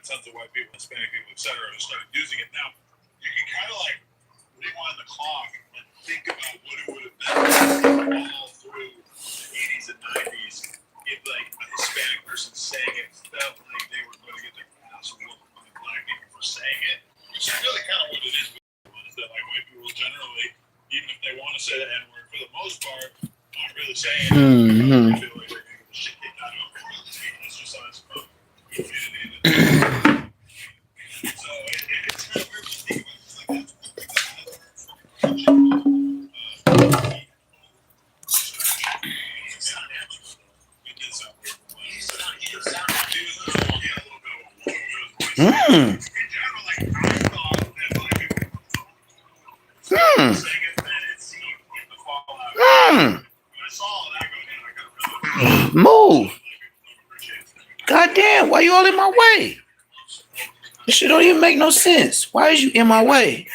tons of white people, Hispanic people, etc., who started using it. Now, you can kind of like rewind the clock and think about what it would have been all through the 80s and 90s if like a Hispanic person saying it felt like they were going to get their ass whooped by black people for saying it. Which is really kind of what it is. Is that like white people generally, even if they want to say the N-word, for the most part, aren't really saying it. They feel like they're going to get the shit kicked out of them. It's just on its own. So it's kind of weird to think about. It's like Move. Goddamn, why you all in my way? This shit don't even make no sense. Why is you in my way?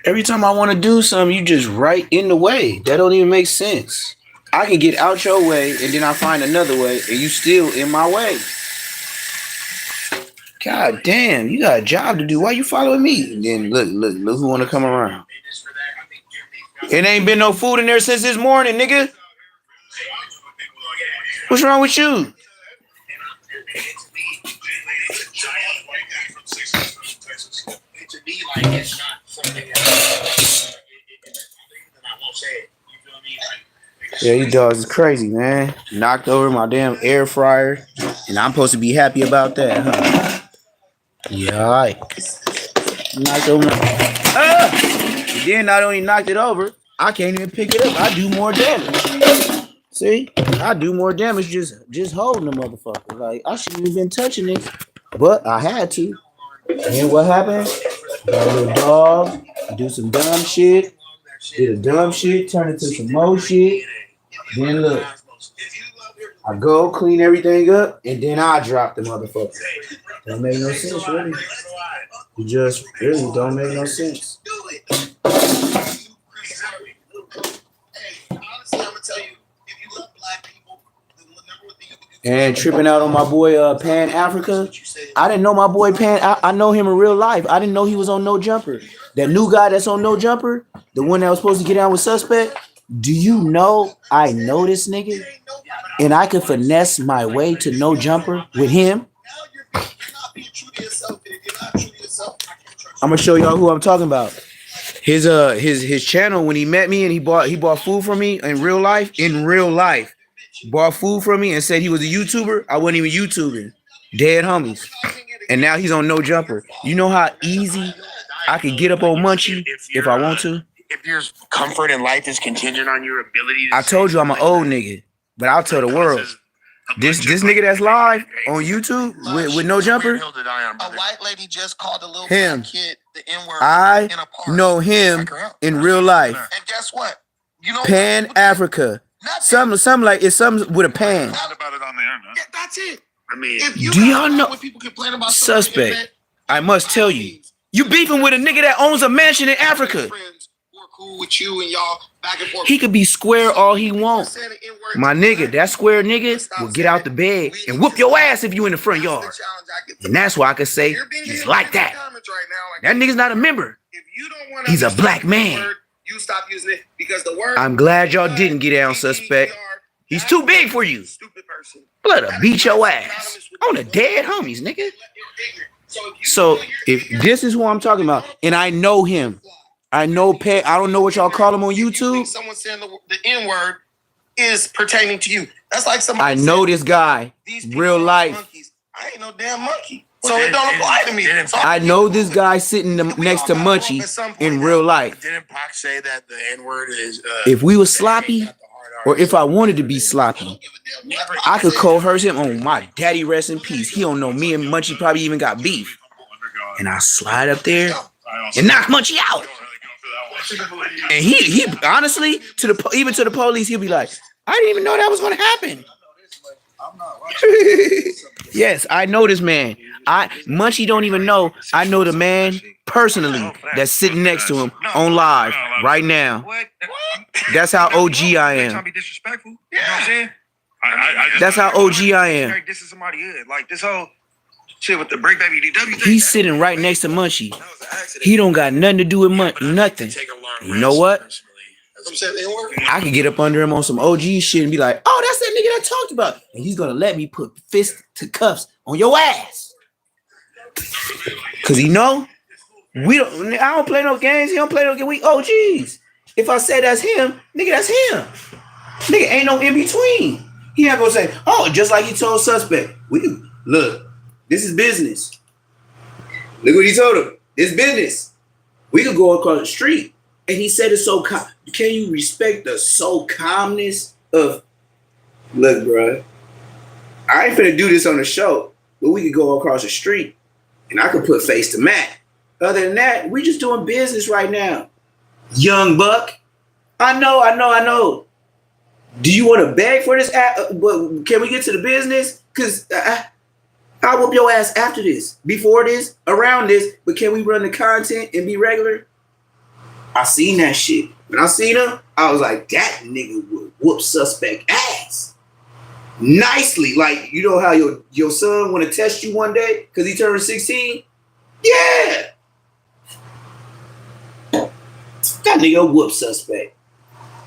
Every time I want to do something, you just right in the way. That don't even make sense. I can get out your way and then I find another way and you still in my way. God damn, you got a job to do. Why you following me? And then look who want to come around. It ain't been no food in there since this morning, nigga. What's wrong with you? Yeah, you dogs is crazy, man. Knocked over my damn air fryer, and I'm supposed to be happy about that, huh? Yeah, all right. Knocked over and then not only knocked it over, I can't even pick it up. I do more damage. See? I do more damage just holding the motherfucker. Like, I shouldn't have been touching it, but I had to. And what happened? Got a little dog, do some dumb shit, did a dumb shit, turn it to some more shit. Then look, I go clean everything up, and then I drop the motherfucker. Don't make no sense, really. It just really don't make no sense. And tripping out on my boy Pan Africa. I didn't know my boy Pan. I know him in real life. I didn't know he was on No Jumper. That new guy that's on No Jumper, the one that was supposed to get down with Suspect. Do you know I know this nigga? And I could finesse my way to No Jumper with him. I'm gonna show y'all who I'm talking about. His channel, when he met me and he bought food from me in real life. Bought food from me and said he was a YouTuber. I wasn't even YouTubing. Dead homies. And now he's on No Jumper. You know how easy I could get up on Munchie if I want to? If your comfort in life is contingent on your ability to I told you I'm an old nigga, but I'll tell the world. This nigga that's live on YouTube with No Jumper. A white lady just called a little him. kid the N-word. I know him in real life. And guess what? You know Pan Africa. Something like it's something with a pan. about it on the internet. Yeah, that's it. I mean, do y'all know when people complain about Suspect? I must tell you, you beefing with a nigga that owns a mansion in Africa. Cool with you and y'all back and forth. He could be square all he wants. My nigga, that square nigga will get out the bed and whoop your ass if you in the front yard. And that's why I could say he's like that. That nigga's not a member. He's a black man. You stop using it because the word. I'm glad y'all didn't get down, Suspect. He's too big for you. Blood beat your ass on the dead homies, nigga. So if this is who I'm talking about, and I know him. I know Pat. I don't know what y'all call him on YouTube. Someone saying the N-word is pertaining to you. That's like somebody. I know this guy, real life. Monkeys. I ain't no damn monkey, so it don't apply to me. I know this guy sitting next to Munchie in real life. Didn't Pac say that the N-word is? If we was sloppy, or if I wanted to be sloppy, I could coerce him on my daddy rest in peace. He don't know me and Munchie probably even got beef, and I slide up there and knock Munchie out. And he honestly even to the police, he'll be like, I didn't even know that was gonna happen. Yes, I know this man. Munchie don't even know. I know the man personally that's sitting next to him on live right now. That's how OG I am. Trying to be disrespectful. You know what I'm saying? That's how OG I am. This is somebody good. Like this whole shit with the Brick Baby DW thing. He's sitting right next to Munchie. He don't got nothing to do with nothing. You know what? I could get up under him on some OG shit and be like, oh, that's that nigga that talked about. And he's gonna let me put fist to cuffs on your ass. Cause he know I don't play no games. He don't play no games. We OGs. If I say that's him, nigga, that's him. Nigga ain't no in between. He not gonna say, oh, just like he told suspect. Look, this is business. Look what he told him. It's business. We could go across the street. And he said it so calm. Can you respect the so calmness of, look, bro, I ain't finna do this on the show, but we could go across the street and I could put face to Matt. Other than that, we just doing business right now. Young buck. I know. Do you want to beg for this? But can we get to the business? Because I'll whoop your ass after this, before this, around this. But can we run the content and be regular? I seen that shit. When I seen him, I was like, that nigga would whoop suspect ass. Nicely. Like, you know how your son want to test you one day because he turned 16? Yeah. That nigga whoop suspect.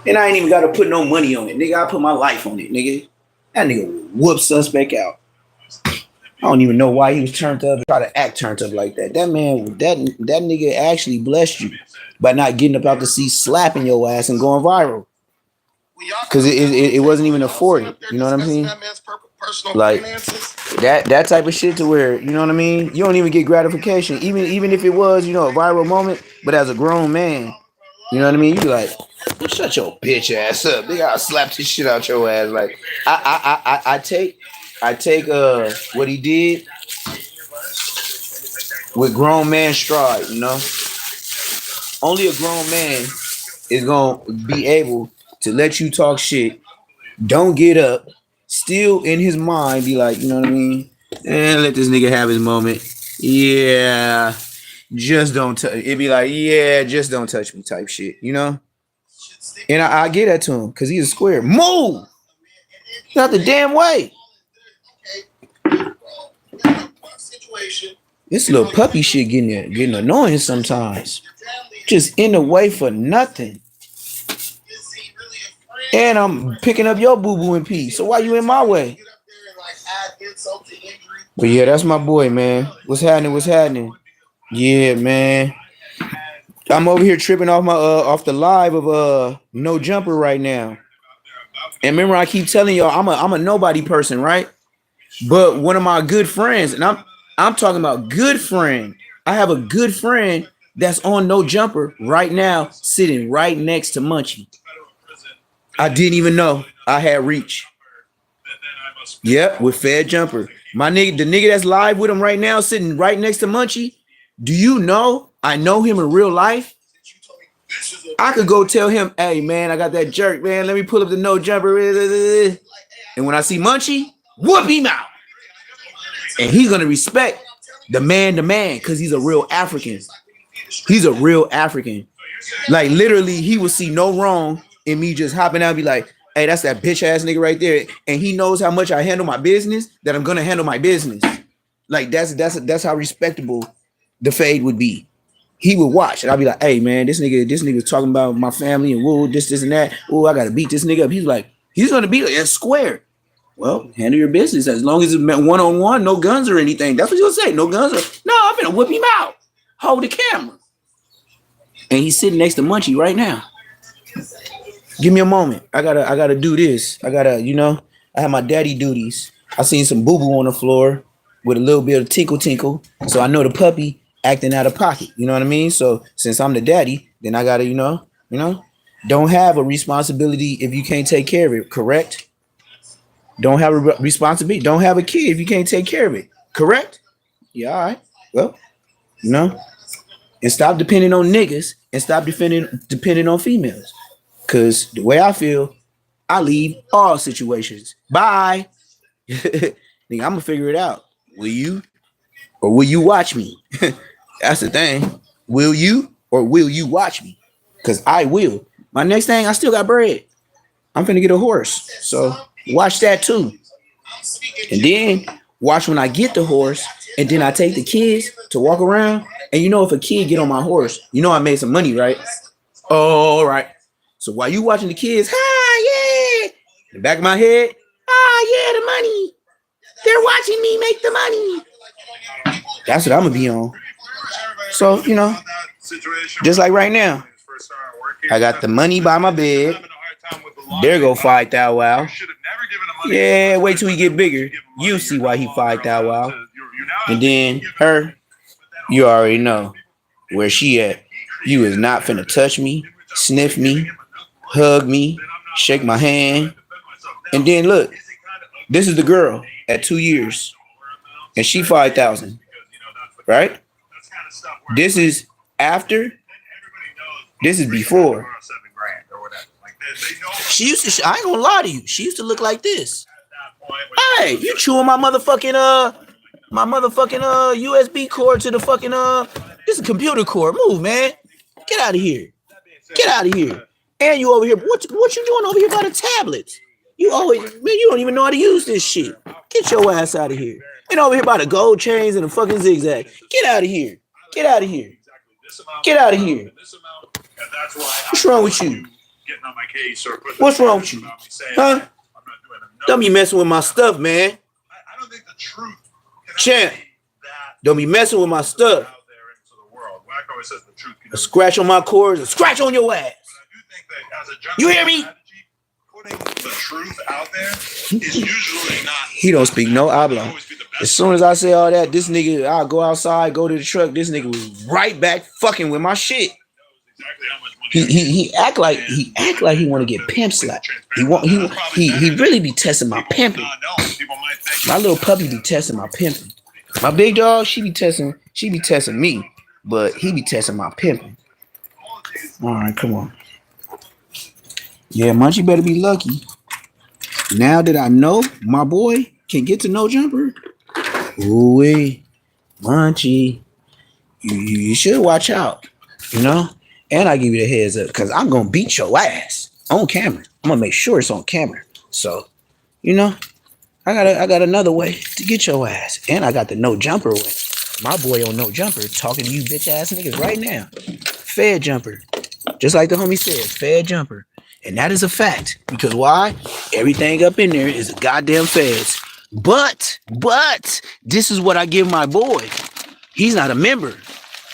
And I ain't even got to put no money on it. Nigga, I put my life on it, nigga. That nigga whoop suspect out. I don't even know why he was turned up, try to act turned up like that. That man, that nigga actually blessed you by not getting up out the seat, slapping your ass and going viral. Because it wasn't even afforded. You know what I mean? Like that type of shit to where, you know what I mean? You don't even get gratification. Even if it was, you know, a viral moment, but as a grown man, you know what I mean? You be like, shut your bitch ass up. They gotta slap this shit out your ass. Like I take what he did with grown man stride, you know. Only a grown man is gonna be able to let you talk shit. Don't get up. Still in his mind, be like, you know what I mean? And let this nigga have his moment. Yeah, just don't touch. It'd be like, yeah, just don't touch me type shit, you know. And I get that to him because he's a square. Move, not the damn way. This little puppy shit getting annoying sometimes. Just in the way for nothing. And I'm picking up your boo-boo in peace. So why you in my way? But yeah, that's my boy, man. What's happening? Yeah, man. I'm over here tripping off my off the live of No Jumper right now. And remember, I keep telling y'all I'm a nobody person, right? But one of my good friends, and I'm talking about good friend. I have a good friend that's on No Jumper right now, sitting right next to Munchie. I didn't even know I had reach. Yep, with Fed Jumper. My nigga, the nigga that's live with him right now, sitting right next to Munchie. Do you know I know him in real life? I could go tell him, hey man, I got that jerk, man. Let me pull up the No Jumper. And when I see Munchie, whoop him out. And he's gonna respect the man, because he's a real African. He's a real African. Like literally, he will see no wrong in me just hopping out and be like, hey, that's that bitch ass nigga right there. And he knows how much I handle my business, that I'm gonna handle my business. Like that's how respectable the fade would be. He would watch and I'll be like, hey man, this nigga's talking about my family and whoa, this and that. Oh, I gotta beat this nigga up. He's like, he's gonna be like, square. Well, handle your business as long as it's one-on-one, no guns or anything. That's what you'll say. No guns no, I'm gonna whip him out. Hold the camera. And he's sitting next to Munchie right now. Give me a moment. I gotta do this. I have my daddy duties. I seen some boo-boo on the floor with a little bit of tinkle. So I know the puppy acting out of pocket. You know what I mean? So since I'm the daddy, then I gotta, don't have a responsibility if you can't take care of it, correct? Don't have a responsibility. Don't have a kid if you can't take care of it, correct? Yeah, all right. Well, and stop depending on niggas and stop depending on females. Cause the way I feel, I leave all situations. Bye. Nigga, I'm gonna figure it out. Will you? or will you watch me? That's the thing. Will you or will you watch me? Because I will. My next thing, I still got bread. I'm finna get a horse. So watch that too. And then watch when I get the horse, and then I take the kids to walk around. And you know, if a kid get on my horse, you know I made some money, right? All right. So while you watching the kids, yeah, in the back of my head, yeah, the money. They're watching me make the money. That's what I'm gonna be on. So, you know, just like right now, I got the money by my bed. There go 5 thou wow. Yeah, wait till he get bigger. You see why he 5 thou wow. And then her, you already know where she at. You is not finna touch me, sniff me, hug me, shake my hand. And then look, this is the girl at 2 years. And she 5,000. Right? This is after. This is before. She used to, I ain't gonna lie to you, she used to look like this. Hey, you chewing my motherfucking USB cord to the fucking this is a computer cord. Move, man. Get out of here. Get out of here. And you over here, what you doing over here by the tablets? You always, man, you don't even know how to use this shit. Get your ass out of here. And over here by the gold chains and the fucking zigzag. Get out of here. Get out of here. Get out of here. What's wrong with you? What's wrong with you? Huh? Don't be messing with my stuff, man. I don't think the truth. Champ, don't be messing with my stuff. A scratch on my cords, a scratch on your ass. You hear me? Putting the truth out there is usually not. He don't speak no habla. As soon as I say all that, this nigga, I'll go outside, go to the truck. This nigga was right back fucking with my shit. He act like he want to get pimp slapped. He really be testing my pimping. My little puppy be testing my pimping. My big dog, she be testing me, but he be testing my pimping. All right, come on. Yeah, Munchie better be lucky. Now that I know my boy can get to no jumper, ooh, Munchie, you should watch out, you know. And I give you the heads up because I'm gonna beat your ass on camera. I'm gonna make sure it's on camera. So, you know, I got another way to get your ass, and I got the no jumper way. My boy on no jumper talking to you bitch ass niggas right now. Fed jumper, just like the homie said, fed jumper. And that is a fact. Because why? Everything up in there is the goddamn feds. But, this is what I give my boy. He's not a member.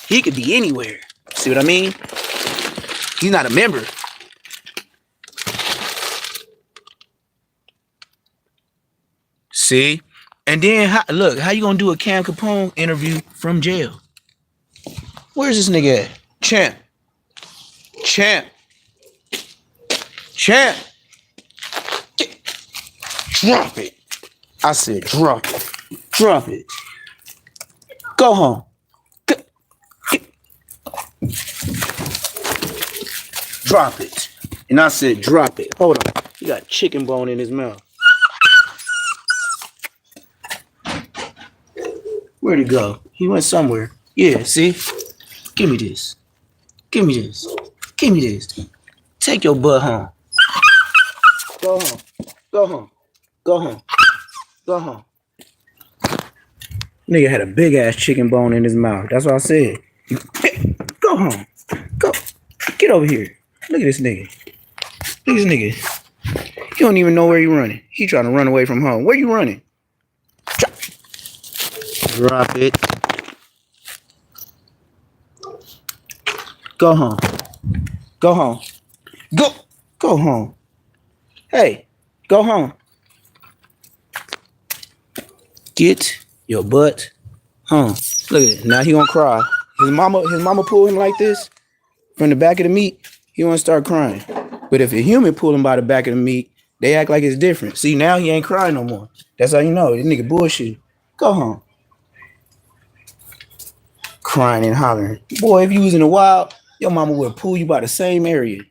He could be anywhere. See what I mean? He's not a member. See? And then, look, how you gonna do a Cam Capone interview from jail? Where's this nigga at? Champ. Drop it. I said drop it. Drop it. Go home. Drop it. And I said drop it. Hold on. He got chicken bone in his mouth. Where'd he go? He went somewhere. Yeah, see? Give me this. Give me this. Give me this. Take your butt home. Go home. Go home. Go home. Go home. Nigga had a big ass chicken bone in his mouth. That's what I said. Go home. Go. Get over here. Look at this nigga. Look at this nigga. He don't even know where he running. He trying to run away from home. Where you running? Drop it. Go home. Go home. Go home. Hey, go home. Get your butt home. Look at it. Now he gonna cry. His mama pulled him like this from the back of the meat. He wanna start crying. But if a human pull him by the back of the meat, they act like it's different. See, now he ain't crying no more. That's how you know. This nigga bullshit. Go home. Crying and hollering. Boy, if you was in the wild, your mama would pull you by the same area.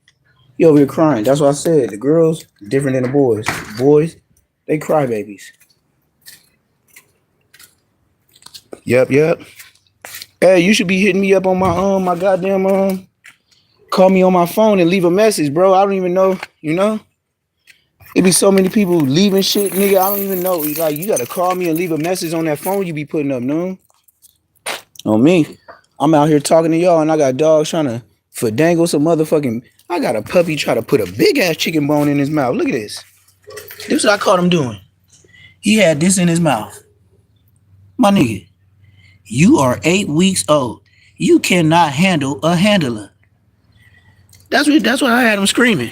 You over here crying. That's what I said. The girls, different than the boys. The boys, they cry babies. Yep. Hey, you should be hitting me up on my goddamn call me on my phone and leave a message, bro. I don't even know, you know? It be so many people leaving shit, nigga. I don't even know. Like, you gotta call me and leave a message on that phone you be putting up, no? On me. I'm out here talking to y'all and I got dogs trying to dangle some motherfucking. I got a puppy try to put a big ass chicken bone in his mouth. Look at this. This is what I caught him doing. He had this in his mouth. My nigga, you are 8 weeks old. You cannot handle a handler. That's what I had him screaming.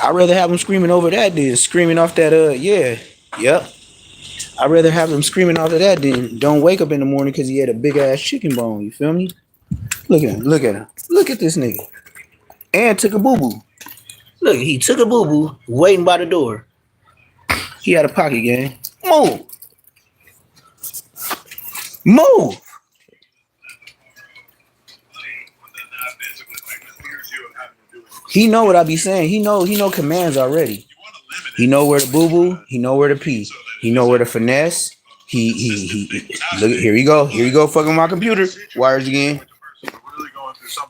I'd rather have him screaming over that than screaming off that, yep. I'd rather have him screaming off of that than don't wake up in the morning because he had a big ass chicken bone. You feel me? Look at him. Look at this nigga. And took a boo-boo. Look, he took a boo-boo waiting by the door. He had a pocket game. Move. Move. He know what I be saying. He know commands already. He know where to boo-boo. He know where to pee. He know where to finesse. He look, here you go fucking my computer. Wires again.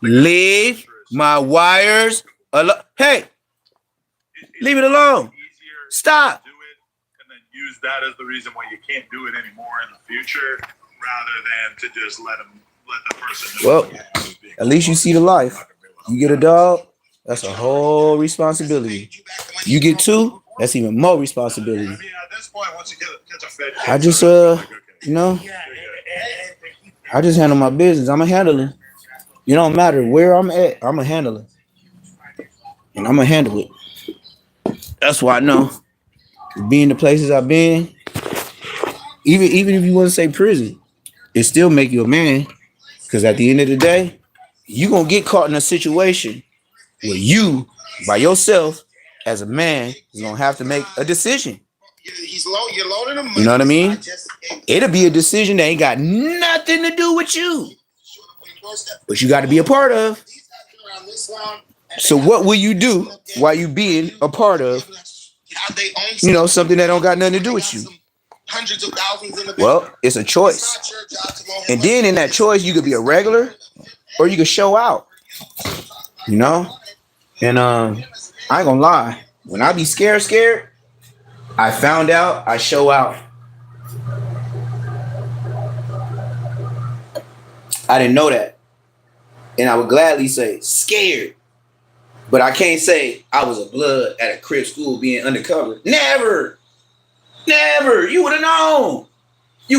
Leave my wires alone. Hey, leave it alone. Stop. And then use that as the reason why you can't do it anymore in the future, rather than to just let the person know. Well, at least you see the life. You get a dog, that's a whole responsibility. You get two, that's even more responsibility. I mean, at this point, once you catch a fed, I just I just handle my business. I'm a handler. It don't matter where I'm at, I'm a handler. And I'm gonna handle it. That's why I know. Being the places I've been, even if you want to say prison, it still make you a man. Because at the end of the day, you gonna get caught in a situation where you, by yourself, as a man, is gonna have to make a decision. You're loading him. You know what I mean? It'll be a decision that ain't got nothing to do with you, but you got to be a part of. So what will you do while you being a part of, something that don't got nothing to do with you? Well, it's a choice. And then in that choice, you could be a regular or you could show out. And I ain't gonna lie. When I be scared, I found out I show out. I didn't know that. And I would gladly say scared. But I can't say I was a blood at a crib school being undercover. Never. You would have known. I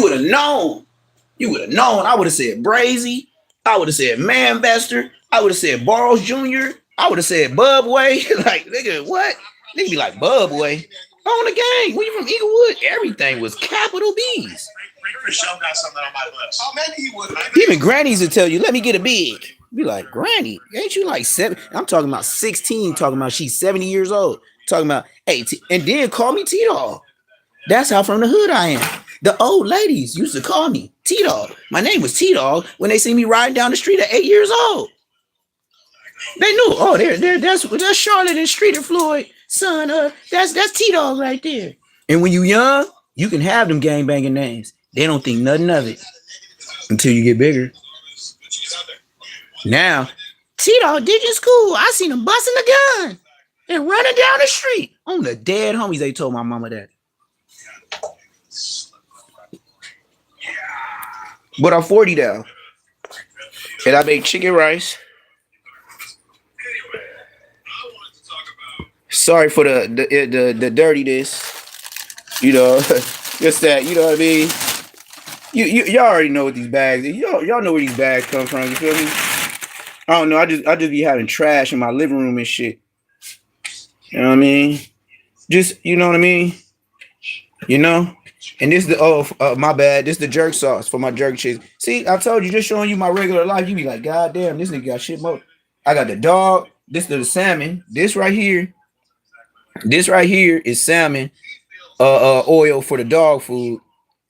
would have said Brazy. I would have said Manbester. I would have said Barles Jr. I would have said Bubway. Like, nigga, what? Nigga be like, Bubway. On the gang. We from Eaglewood. Everything was capital B's. Michelle got something on my list. Oh, maybe he would. Even grannies will tell you, let me get a big. Be like, Granny, ain't you like 7? I'm talking about 16, talking about she's 70 years old. Talking about, hey, and then call me T-Dog. That's how from the hood I am. The old ladies used to call me T-Dog. My name was T-Dog when they see me riding down the street at 8 years old. They knew, oh, that's Charlotte and Streeter Floyd, son. That's T-Dog right there. And when you young, you can have them gangbanging names. They don't think nothing of it until you get bigger. Now, T-Dog did in school. I seen him busting a gun and running down the street on the dead homies. They told my mama that. But I'm 40 now, and I make chicken rice. Sorry for the dirtiness, just that, you know what I mean. Y'all already know what these bags. Y'all know where these bags come from. You feel me? I don't know. I just be having trash in my living room and shit. You know what I mean? Just, you know what I mean? And this my bad. This the jerk sauce for my jerk chicken. See, I told you, just showing you my regular life. You be like, God damn, this nigga got shit more. I got the dog. This the salmon. This right here is salmon oil for the dog food.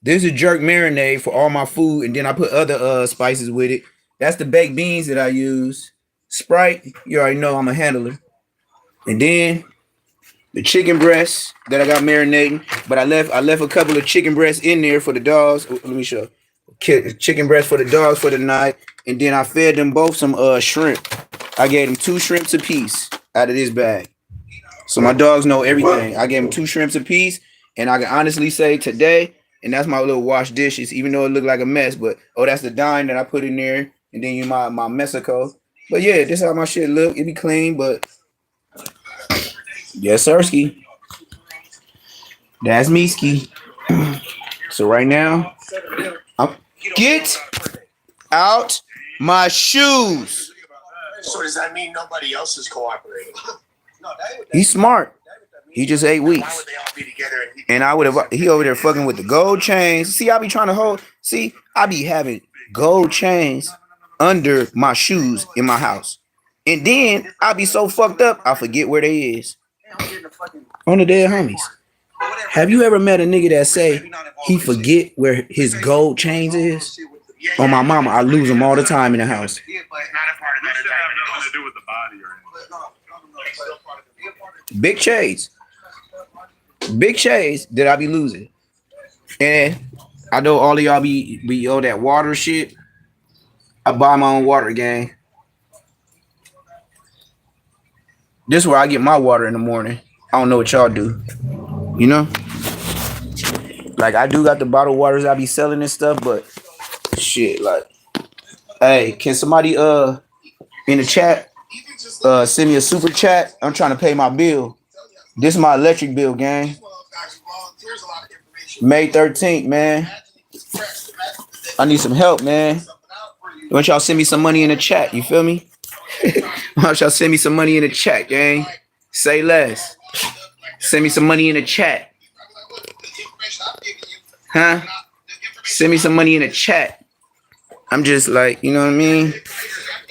This is jerk marinade for all my food, and then I put other spices with it. That's the baked beans that I use. Sprite, you already know I'm a handler. And then the chicken breasts that I got marinating, but I left a couple of chicken breasts in there for the dogs. Let me show. A chicken breast for the dogs for the night, and then I fed them both some shrimp. I gave them 2 shrimps apiece out of this bag. So my dogs know everything. I gave them 2 shrimps apiece, and I can honestly say today, and that's my little wash dishes, even though it looked like a mess, but that's the dime that I put in there, and then my Mexico. But yeah, this is how my shit look. It be clean, but yes, sirski. That's me ski. So right now, get out my shoes. So does that mean nobody else is cooperating? He's smart. He just 8 Why weeks. would they all be together? And I would have, he over there fucking with the gold chains. See, I be trying to hold, see, I be having gold chains under my shoes in my house. And then I be so fucked up, I forget where they is. On the dead homies. Have you ever met a nigga that say he forget where his gold chains is? On my mama, I lose them all the time in the house. It's not a part of that. Should have nothing to do with the body or anything. Big chains. Big chains that I be losing. And I know all of y'all be all that water shit. I buy my own water, gang. This is where I get my water in the morning. I don't know what y'all do. You know? Like, I do got the bottled waters I be selling and stuff, but shit, like, hey, can somebody in the chat send me a super chat? I'm trying to pay my bill. This is my electric bill, gang. May 13th, man. I need some help, man. Why don't y'all send me some money in the chat? You feel me? Why don't y'all send me some money in the chat, gang? Say less. Send me some money in the chat. Huh? Send me some money in the chat. I'm just like, you know what I mean?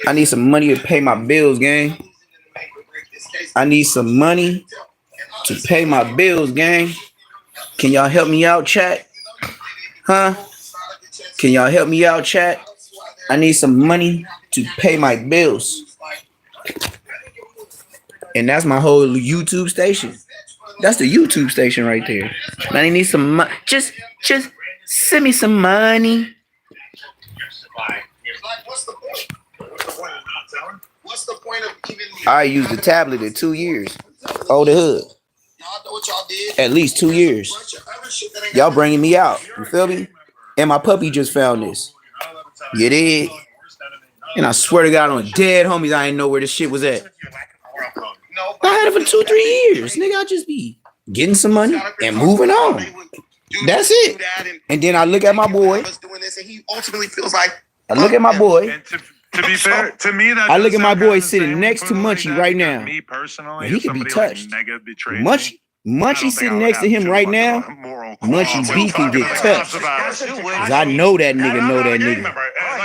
I need some money to pay my bills, gang. I need some money to pay my bills, gang. Can y'all help me out, chat? Huh? Can y'all help me out, chat? I need some money to pay my bills. And that's my whole YouTube station. That's the YouTube station right there. I need some money. Just send me some money. What's the point of even? I used the tablet in 2 years. Oh, the hood. At least 2 years. Y'all bringing me out. You feel me? And my puppy just found this. You did. And I swear to God, on dead homies, I didn't know where this shit was at. I had it for 2-3 years. Nigga, I just be getting some money and moving on. That's it. And then I look at my boy. I look at my boy. And to be fair, to me, that I look at my does sound boy kinda sitting same next to equivalent Munchie that right because now. Me personally, He if could be somebody, like, touched. mega betrayed me, I Munchie don't sitting think I would next to have him too right much now. of a moral Munchie's qualm beat can talking get to touched. cops about it. Cause I know that nigga know that nigga.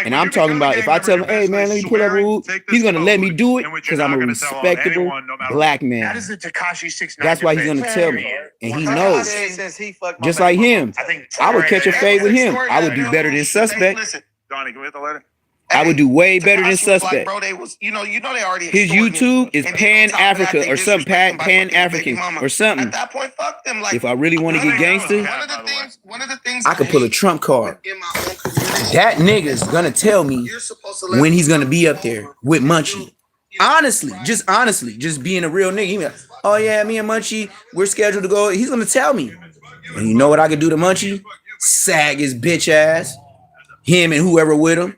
And I'm talking about if I tell him, hey man, let me pull up a whoop, he's gonna let me do it because I'm a respectable black man. That is the Tekashi 6ix9ine. That's why he's gonna tell me. And he knows. Since he fucked my Just baby like him. I think I would catch a fade with him. I would do better than suspect. Listen, Donnie, can we hit the letter? I would do way better than Tekashi was like, suspect. bro, they was, they already His extorting YouTube me. is And then on top of that, Pan-Africa they or something, disrespect him by fucking Pan-African baby mama. or something. At that point, fuck them. Like, If I really want to get gangster, one of the things I could pull a trump card. in my own community, That nigga's gonna tell me you're supposed to let when he's gonna be up there with Munchie. Honestly, just being a real nigga. He be like, oh yeah, me and Munchie, we're scheduled to go. He's gonna tell me. And you know what I could do to Munchie? Sag his bitch ass. Him and whoever with him.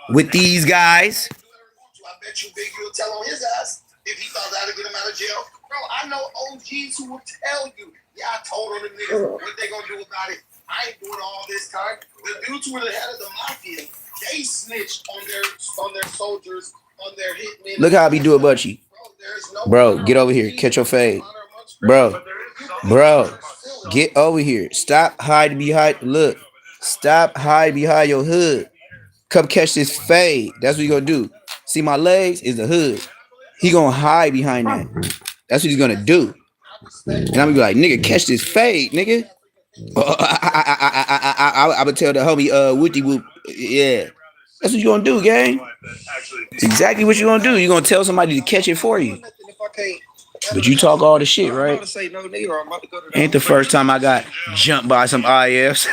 With these guys. I bet you Big will tell on his ass if he thought that'd get him out of jail. Bro, I know OGs who will tell you, yeah, I told on the niggas what they gonna do about it. I ain't doing all this time. The dudes who were the head of the mafia, they snitched on their soldiers, on their hitmen. Look how I be doing Munchie. Bro, get over here. Catch your fade. Bro, get over here. Stop hiding behind. Look, stop hiding behind your hood. Come catch this fade. That's what you gonna do. See my legs is the hood. He gonna hide behind that. That's what he's gonna do. And I'm gonna be like, nigga, catch this fade, nigga. I would tell the homie, Wooty Whoop, yeah. That's what you gonna do, gang. Exactly what you gonna do. You gonna tell somebody to catch it for you. But you talk all the shit, right? Ain't the first time I got jumped by some IFs.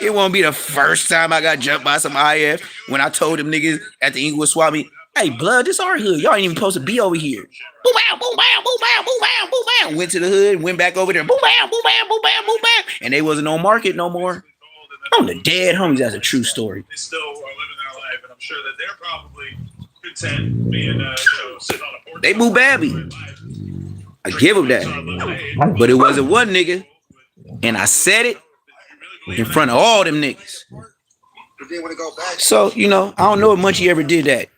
It won't be the first time I got jumped by some IF when I told them niggas at the Inglewood Swap meet, hey, blood, this our hood. Y'all ain't even supposed to be over here. Boom, bam, boom, bam, boom, bam, boom, bam, boom, bam. Went to the hood, went back over there. Boom, bam, boom, bam, boom, bam, boom, bam. And they wasn't on market no more. I'm the dead homies. That's a true story. They still are living their life, and I'm sure that they're probably content being, sitting on a porch. They boo babby. I give them that. But it wasn't one nigga. And I said it in front of all them niggas. So, you know, I don't know if Munchie ever did that.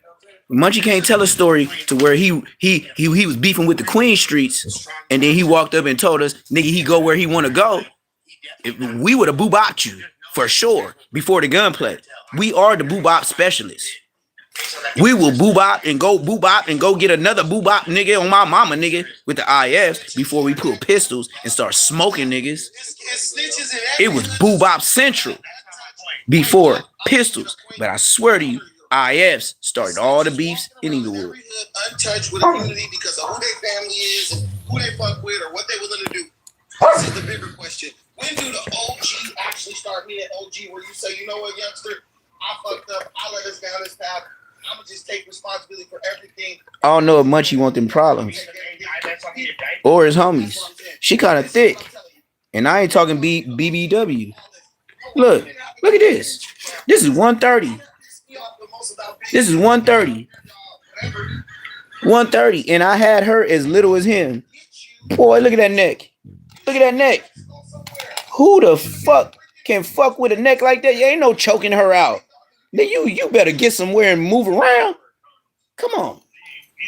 Munchie can't tell a story to where he was beefing with the Queen Streets, and then he walked up and told us, nigga, he go where he want to go. We would have boo-bopped you for sure before the gunplay. We are the boo-bop specialists. We will boo-bop and go get another boo-bop nigga on my mama nigga with the IFs before we pull pistols and start smoking niggas. It was boo-bop central before pistols. But I swear to you, IFs started all the beefs in Inglewood. Untouched with immunity because of who their family is and who they fuck with or what they willing to do. This is the bigger question. When do the OG actually start being OG where you say, you know what, youngster, I fucked up, I let us down this path. I'm gonna just take responsibility for everything. I don't know if Munchie want them problems or his homies. She kind of thick, and I ain't talking BBW. Look at this. This is 130. This is 130. 130, and I had her as little as him. Boy, look at that neck. Look at that neck. Who the fuck can fuck with a neck like that? You ain't no choking her out. Then you better get somewhere and move around. Come on.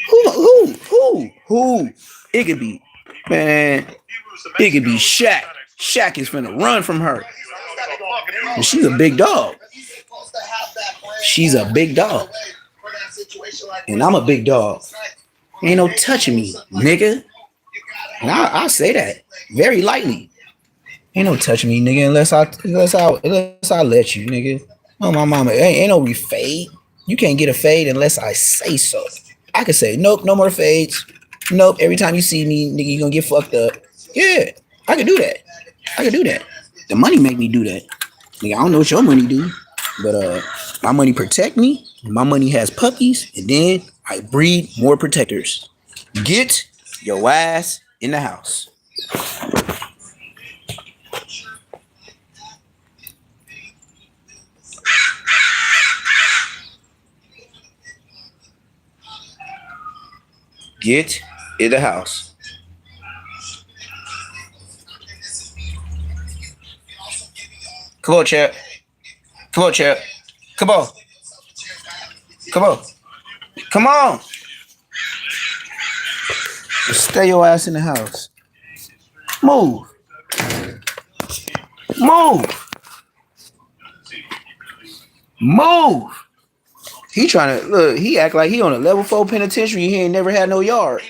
Who? It could be, man. It could be Shaq. Shaq is finna run from her. And she's a big dog. She's a big dog. And I'm a big dog. Ain't no touching me, nigga. And I say that very lightly. Ain't no touching me, nigga, unless I let you, nigga. Oh, my mama, ain't no refade. You can't get a fade unless I say so. I could say, nope, no more fades. Nope, every time you see me, nigga, you gonna get fucked up. Yeah, I can do that. The money make me do that. Nigga, I don't know what your money do, but my money protect me. My money has puppies, and then I breed more protectors. Get your ass in the house. Get in the house. Come on, champ. Come on, champ. Come on. Come on. Come on. Stay your ass in the house. Move. Move. Move. He trying to look. He act like he on a level 4 penitentiary. He ain't never had no yard.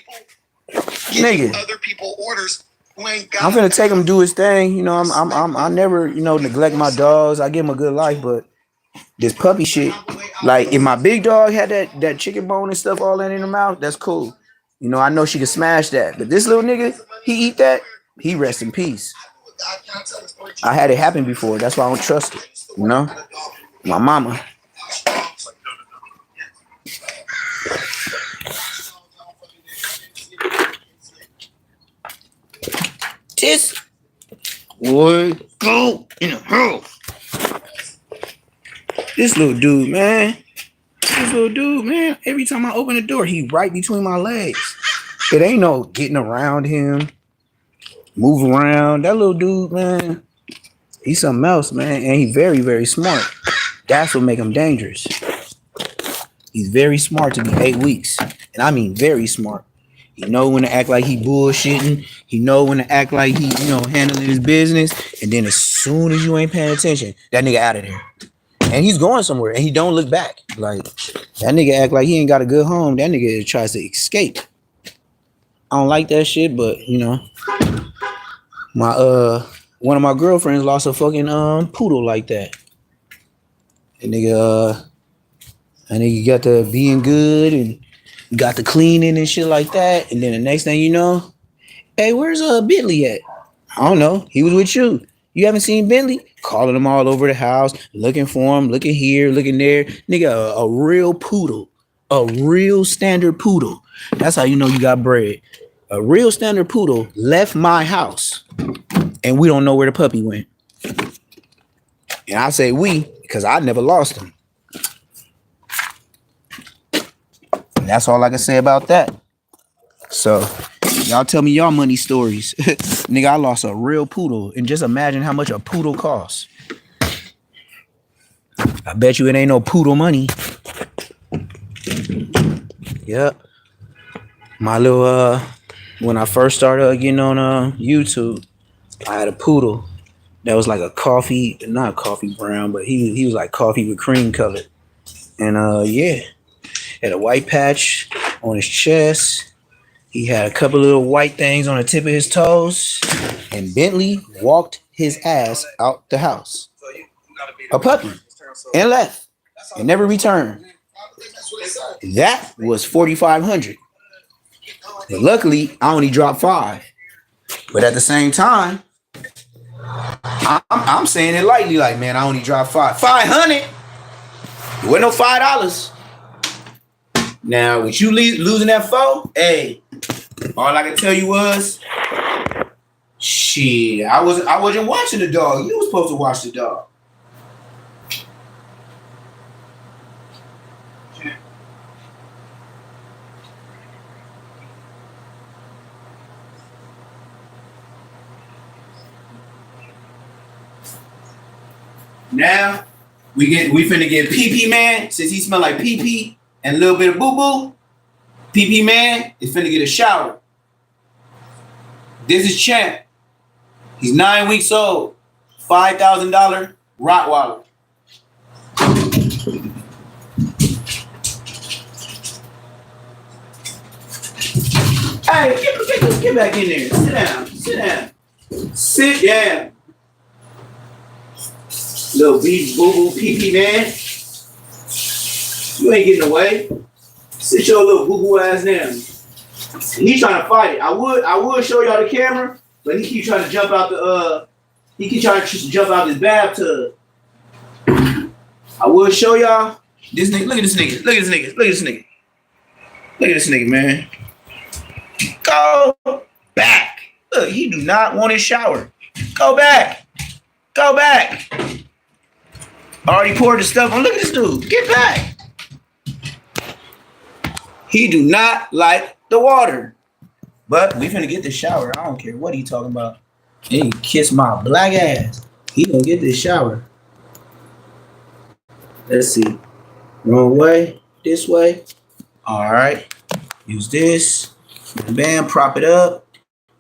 Nigga. Other people orders who ain't got. I'm finna take him do his thing. You know, I never, neglect my dogs. I give him a good life, but this puppy shit, like if my big dog had that chicken bone and stuff all that in her mouth, that's cool. You know, I know she can smash that. But this little nigga, he eat that, he rest in peace. I had it happen before. That's why I don't trust it. You know? My mama. This would go in a hole. This little dude, man. Every time I open the door, he right between my legs. It ain't no getting around him, move around. That little dude, man, he's something else, man. And he's very, very smart. That's what make him dangerous. He's very smart to be 8 weeks. And I mean very smart. He know when to act like he bullshitting. He know when to act like he, handling his business. And then as soon as you ain't paying attention, that nigga out of there. And he's going somewhere and he don't look back. Like, that nigga act like he ain't got a good home. That nigga tries to escape. I don't like that shit, but my one of my girlfriends lost a fucking poodle like that. And nigga got to being good and got the cleaning and shit like that. And then the next thing you know, hey, where's Bentley at? I don't know. He was with you. You haven't seen Bentley? Calling him all over the house, looking for him, looking here, looking there. Nigga, a real poodle. A real standard poodle. That's how you know you got bread. A real standard poodle left my house. And we don't know where the puppy went. And I say we, because I never lost him. And that's all I can say about that. So, y'all tell me y'all money stories. Nigga, I lost a real poodle. And just imagine how much a poodle costs. I bet you it ain't no poodle money. Yep. My little, when I first started getting on YouTube, I had a poodle that was like a coffee, not coffee brown, but he was like coffee with cream colored. And yeah, had a white patch on his chest. He had a couple little white things on the tip of his toes. And Bentley walked his ass out the house. A puppy. And left. And never returned. That was $4,500. But luckily, I only dropped 5. But at the same time, I'm saying it lightly, like, man, I only dropped 500. It wasn't no $5. Now, with you losing that 4, hey, all I can tell you was, shit, I wasn't watching the dog. You was supposed to watch the dog. Now we finna get PP Man, since he smell like PP and a little bit of boo boo. PP Man is finna get a shower. This is Champ. He's 9 weeks old. $5,000 Rottweiler. Hey, get back in there. Sit down. Sit down. Little boo-boo PP Man. You ain't getting away. Sit your little boo-boo ass down. He's trying to fight it. I would show y'all the camera, but he keeps trying to jump out his bathtub. I would show y'all this nigga. Look at this nigga. Look at this nigga, man. Go back. Look, he do not want his shower. Go back. Already poured the stuff on. Look at this dude. Get back. He do not like the water. But we finna get the shower. I don't care what he talking about. He kiss my black ass. He gonna get this shower. Let's see. Wrong way. This way. All right. Use this. Bam. Prop it up.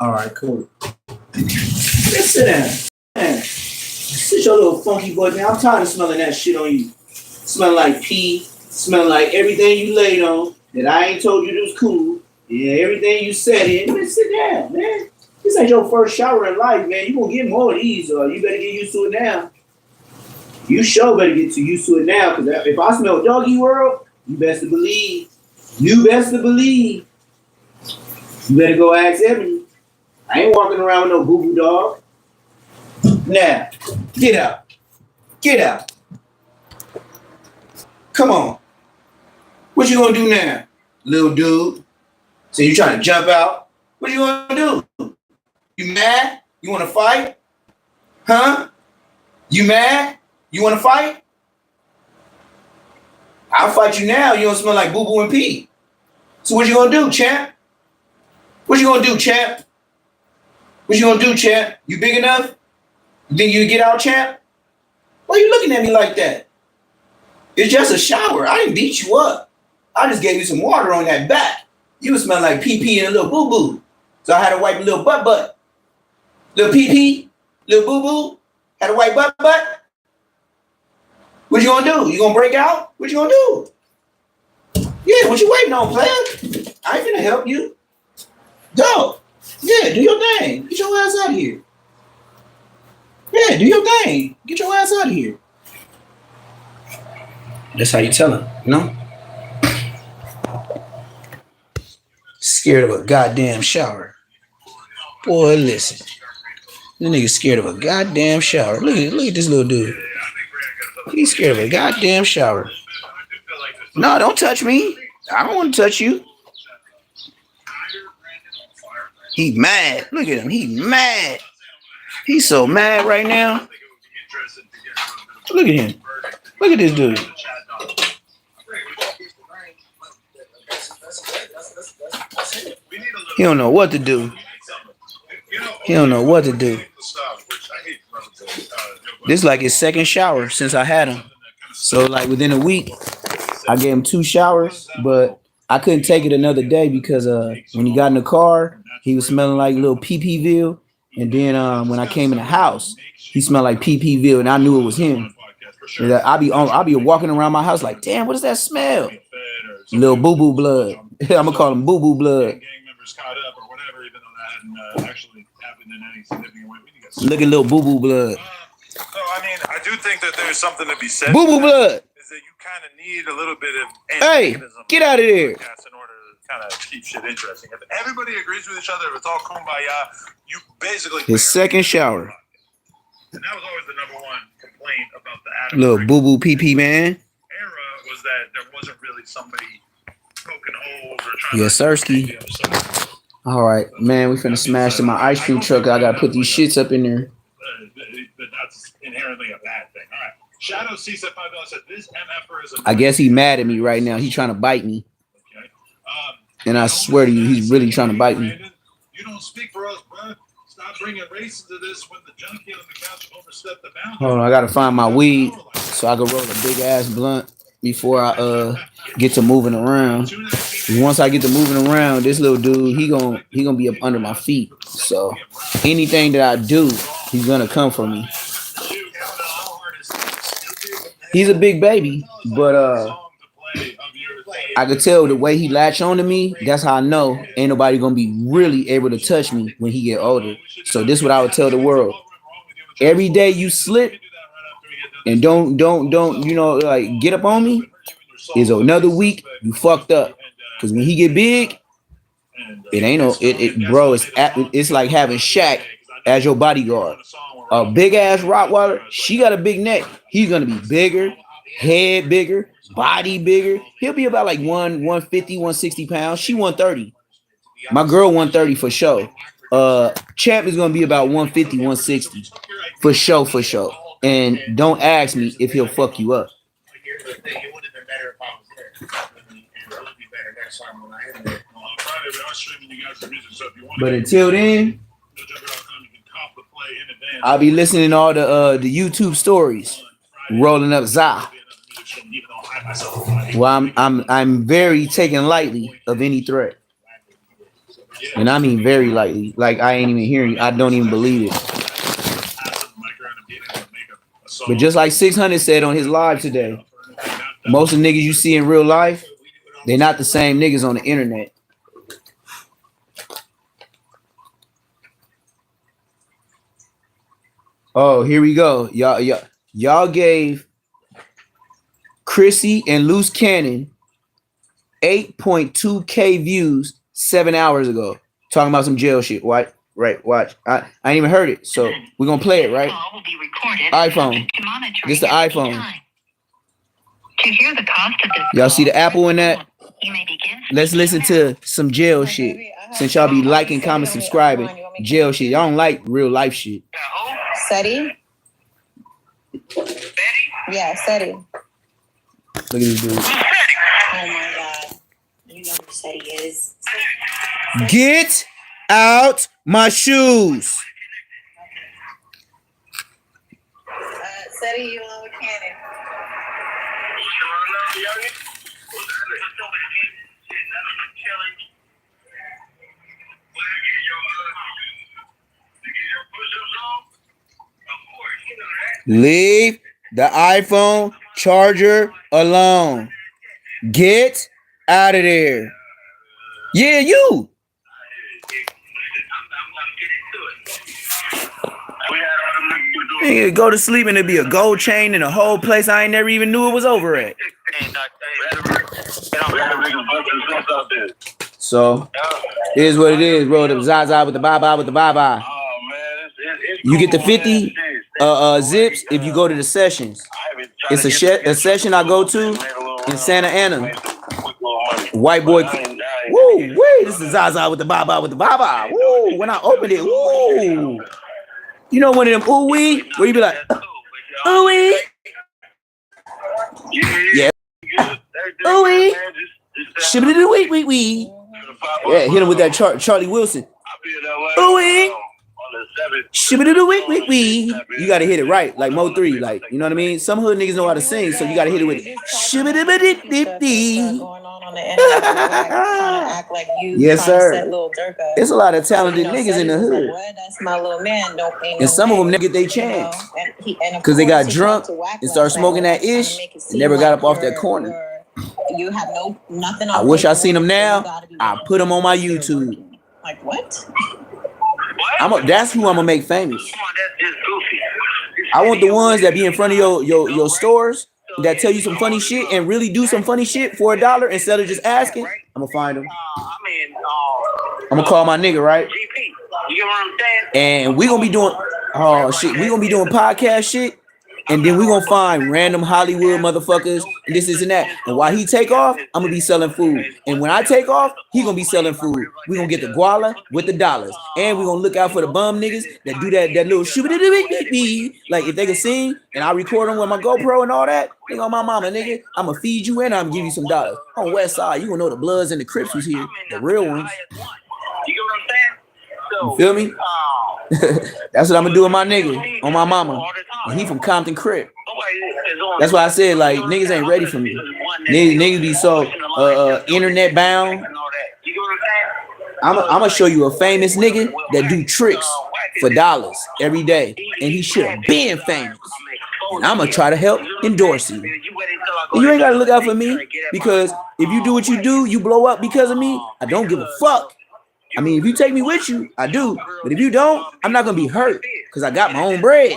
All right. Cool. Let's sit down. Man. Sit your little funky boy down. I'm tired of smelling that shit on you. Smelling like pee. Smelling like everything you laid on that I ain't told you it was cool. Yeah, everything you said in. Man, sit down, man. This ain't your first shower in life, man. You gonna get more of these, or you better get used to it now. You sure better get used to it now, because if I smell doggy world, you best to believe. You better go ask Ebony. I ain't walking around with no boo-boo dog. Now, get out. Come on. What you gonna do now, little dude? So you trying to jump out? What you gonna do? You mad? You wanna fight? Huh? You mad? You wanna fight? I'll fight you now. You don't smell like boo-boo and pee. So what you gonna do, champ? You big enough? You think you can get out, champ? Why are you looking at me like that? It's just a shower. I didn't beat you up. I just gave you some water on that back. You smell like pee-pee and a little boo-boo. So I had to wipe a little butt. Little pee-pee, little boo-boo, had to wipe butt. What you gonna do? You gonna break out? What you gonna do? Yeah, what you waiting on, player? I ain't gonna help you. Go. Yeah, do your thing. Get your ass out of here. Yeah, do your thing. Get your ass out of here. That's how you tell him, you know? Scared of a goddamn shower. Boy, listen. This nigga scared of a goddamn shower. Look at this little dude. He's scared of a goddamn shower. No, don't touch me. I don't want to touch you. He mad. Look at him. He mad. He's so mad right now. Look at him. Look at this dude. He don't know what to do. He don't know what to do. This is like his second shower since I had him. So like within a week, I gave him 2 showers, but I couldn't take it another day because when he got in the car, he was smelling like little PP-ville. And then when I came in the house, he smelled like PP-ville, and I knew it was him. And I'll be walking around my house like, damn, what does that smell? Little boo-boo blood. I'm gonna call him boo-boo blood. Look at little boo-boo blood. So, I mean, I do think that there's something to be said. Boo-boo blood. Is that you kind of need a little bit of hey, get out of there. In order to kind of keep shit interesting. If everybody agrees with each other, if it's all kumbaya, you basically his second shower. And that was always the number one complaint about the Adam little boo-boo PP man. Era was that there wasn't really somebody poking holes or trying yes, Sirski. All right, man, we finna smash to my ice cream truck. I gotta put these shits up in there. But that's inherently a bad thing. All right. Shadow C said $5 said this MFer is a I guess he mad at me right now. He's trying to bite me. Okay. And I swear to you, he's really trying to bite me. You don't speak for us, bro. Stop bringing race into this when the junkie on the couch overstepped the boundary. Hold on, I gotta find my weed so I can roll a big ass blunt before I get to moving around. Once I get to moving around, this little dude, he gonna be up under my feet. So anything that I do, he's gonna come for me. He's a big baby, but I could tell the way he latched on to me. That's how I know ain't nobody gonna be really able to touch me when he get older. So this is what I would tell the world: every day you slip and don't like get up on me is another week you fucked up. Cause when he get big, it ain't no bro. It's like having Shaq as your bodyguard. A big ass Rottweiler, she got a big neck. He's gonna be bigger, head bigger, body bigger. He'll be about like 150, 160 pounds. She 130. My girl 130 for sure. Champ is gonna be about 150, 160 for sure. And don't ask me if he'll fuck you up. But until then, I'll be listening to all the YouTube stories, rolling up Za. Well, I'm very taken lightly of any threat, and I mean very lightly. Like I ain't even hearing. I don't even believe it. But just like 600 said on his live today, most of the niggas you see in real life, they're not the same niggas on the internet. Oh, here we go. Y'all gave Chrissy and Loose Cannon 8.2K views 7 hours ago. Talking about some jail shit. Right, watch. I ain't even heard it. So we're gonna play it, right? iPhone. This is the iPhone. To hear the cost of this, y'all see the Apple in that? you may begin. Let's listen to some jail shit. Since y'all be liking, comment, subscribing. Jail shit. Y'all don't like real life shit. Seti? Yeah, Seti. Look at this dude. Oh my god. You know who Seti is. Get out my shoes. Seti, you little cannon. Leave the iPhone charger alone. Get out of there. Yeah, you. Go to sleep and it'd be a gold chain in a whole place I ain't never even knew it was over at. So here's what it is, bro. The Zaza with the bye-bye with the bye-bye. Oh man, it's You get the cool, man. 50 zips if you go to the sessions. I haven't tried It's to get a session I go to made a little in Santa Ana. made some quick little money. White boy. But I ain't Woo, wait, this is Zaza with the bye-bye with the bye-bye. Woo, when I opened it, woo. You know one of them ooh wee where you be like, ooh wee. Yeah. Ooh wee. Shibbity wee wee wee. Yeah, hit him with that Charlie Wilson. Ooh wee. Shibbity wee wee wee. You gotta hit it right, like Mo 3, like you know what I mean. Some hood niggas know how to sing, so you gotta hit it with shibbity dip dee. Yes, sir. There's a lot of talented niggas in the hood. That's my little man. Don't pay no And some of them pay, never get their you know? chance. And of Because they got course, he drunk talked to Whack and started last night, smoking that trying to ish make it and seem never got like up off that corner. you have nothing I on wish I seen paperwork, him so you now. gotta be I working. put him on my Unless you're YouTube. working. Like what? That's who I'm gonna make famous. Come on, that's just goofy. I want the ones that be in front of your stores that tell you some funny shit and really do some funny shit for $1 instead of just asking. I'm gonna find them. I'm gonna call my nigga, right? GP, you get what I'm saying? And we gonna be doing we gonna be doing podcast shit. And then we gonna find random Hollywood motherfuckers and this and that. And while he take off, I'm gonna be selling food. And when I take off, he gonna be selling food. We gonna get the guala with the dollars. And we gonna look out for the bum niggas that do that little shoo-be-doo-be-be-be. Like if they can sing and I record them with my GoPro and all that, nigga on my mama, nigga, I'ma feed you and I'm gonna give you some dollars. On West Side, you gonna know the Bloods and the Crips was here, the real ones. You get what I'm saying? You feel me? That's what I'm gonna do with my nigga on my mama. And he from Compton Crip. That's why I said like niggas ain't ready for me. Niggas be so internet bound. I'm gonna show you a famous nigga that do tricks for dollars every day, and he should have been famous. And I'm gonna try to help endorse you. And you ain't gotta look out for me because if you do what you do, you blow up because of me. I don't give a fuck. I mean, if you take me with you, I do. But if you don't, I'm not gonna be hurt because I got my own bread.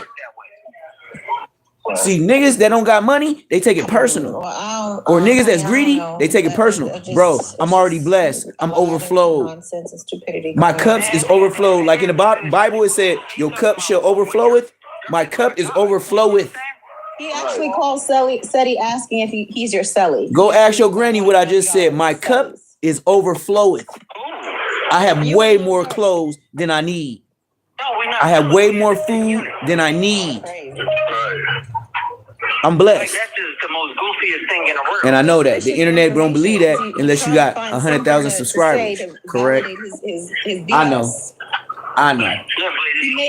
See, niggas that don't got money, they take it personal. Or niggas that's greedy, they take it personal. Bro, I'm already blessed. I'm overflowed. My cups is overflowed. Like in the Bible, it said, your cup shall overfloweth. My cup is overfloweth. He actually called Seti asking if he's your celly. Go ask your granny what I just said. My cup is overfloweth. I have way more clothes than I need. I have way more food than I need. I'm blessed. That's just the most goofiest thing in the world. And I know that. The internet don't believe that unless you got 100,000 subscribers. Correct? I know.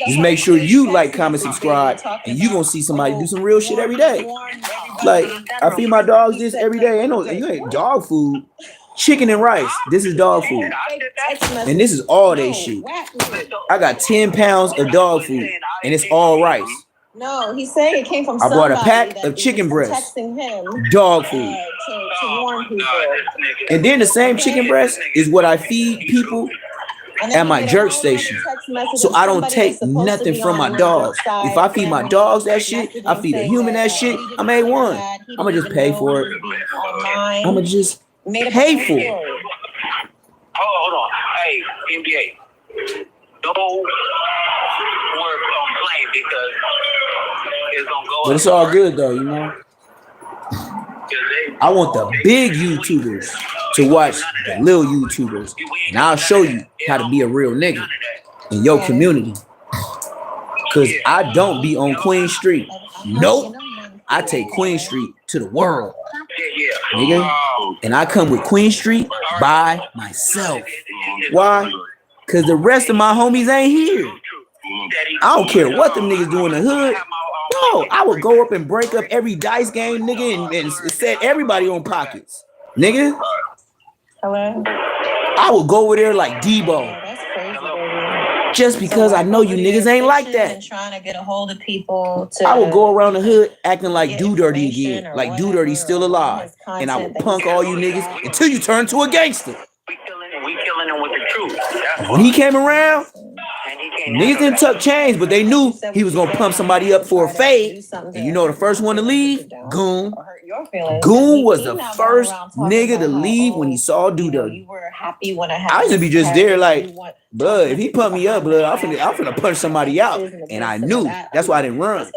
Just make sure you like, comment, subscribe, and you gonna see somebody do some real shit every day. Like, I feed my dogs this every day. You ain't dog food. Chicken and rice. This is dog food. And this is all they shit. I got 10 pounds of dog food, and it's all rice. No, he's saying it came from I bought a somebody pack of chicken breast. texting him, dog food. to warn people. And then the same chicken breast is what I feed people at my jerk station. So I don't take nothing from my dogs. If I feed my dogs that shit, I feed a human that shit, I made one. I'ma just pay for it. I'ma just pay for it. Hold on. Hey, NBA. Don't work on playing because it's gonna go. But it's all good though, you know. I want the big YouTubers to watch the little YouTubers. And I'll show you how to be a real nigga in your community. Cause I don't be on Queen Street. Nope. I take Queen Street to the world. Nigga. And I come with Queen Street by myself. Why? Cause the rest of my homies ain't here. I don't care what them niggas do in the hood. No, I would go up and break up every dice game, nigga, and set everybody on pockets. Nigga. Hello? I would go over there like Debo. That's crazy, baby. Just because I know you niggas ain't like that. Trying to get a hold of people to I would go around the hood acting like Do Dirty again. Like Do Dirty's still alive. And I would punk all you niggas until you turn to a gangster. We killing them with the truth. When he came around, Niggas didn't tuck chains, but they knew he was gonna pump somebody up for a fade. And you know the first one to leave? Goon. Goon was the first nigga to leave when he saw Doo Dirty. You were happy when I used to be just there like, blood, if he pump me up, blood, I'm finna punch somebody out. And I knew. That's why I didn't run.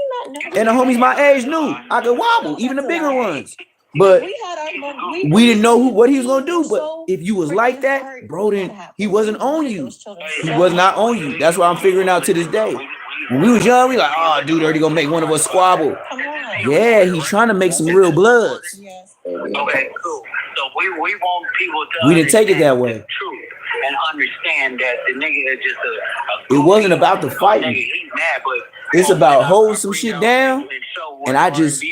And the homies my age knew I could wobble, even the bigger ones. But we didn't know what he was gonna do. But if you was like that, bro, then he wasn't on you. He was not on you. That's what I'm figuring out to this day. When we was young, we like, oh, Doo Dirty gonna make one of us squabble. Yeah, he's trying to make some real bloods. Okay, cool. So we want people to we didn't take it that way. The truth and understand that the nigga is just a it wasn't about the fighting. He's mad, but it's about holding some shit down. And I just,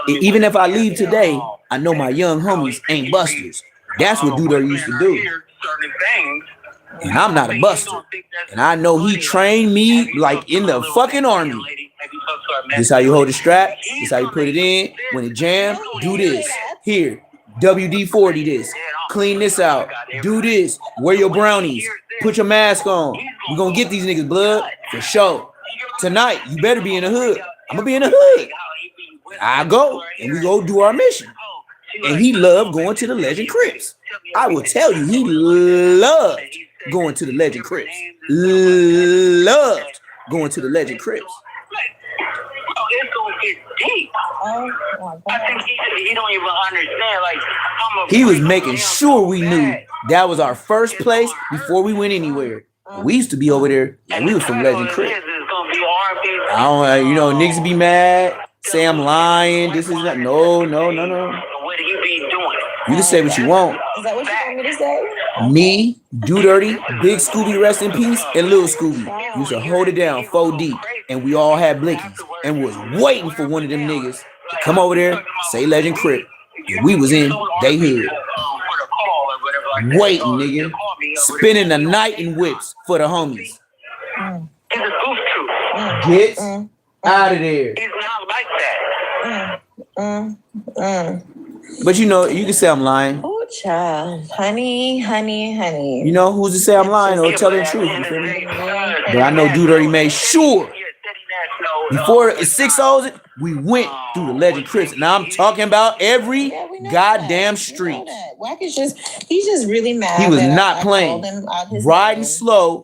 even if I leave today, I know my young homies ain't busters. That's what Doo Dirty used to do. And I'm not a buster. And I know he trained me like in the fucking army. This how you hold the strap. This how you put it in. When it jam, do this. Here, WD-40 this. Clean this out. Do this. Wear your brownies. Put your mask on. We're gonna get these niggas blood for sure. Tonight, you better be in the hood. I'm gonna be in the hood. I go and we go do our mission. And he loved going to the Legend Crips. I will tell you, he loved going to the Legend Crips. Loved going to the Legend Crips. It's gonna get deep. I think he don't even understand. Like, he was making sure we knew that was our first place before we went anywhere. We used to be over there, and we was from Legend Crips. I don't, you know, niggas be mad, say I'm lying. This is not. No. What do you be doing? You can say what you want. Is that what you want me to say? Me, Doo Dirty, Big Scooby, rest in peace, and Little Scooby used to hold it down 4 deep, and we all had blickies and was waiting for one of them niggas to come over there, say Legend Crip. And we was in they hood. Waiting, nigga. Spending the night in whips for the homies. Get out of there. He's not like that. But you know, you can say I'm lying. Oh, child. Honey. You know, who's to say I'm lying or tell the truth? You feel me? But I know Doo Dirty made sure before it 6-0'd, we went through the Legend Crips. Now I'm talking about every goddamn street. Wack is he's just really mad. He was not playing. Riding slow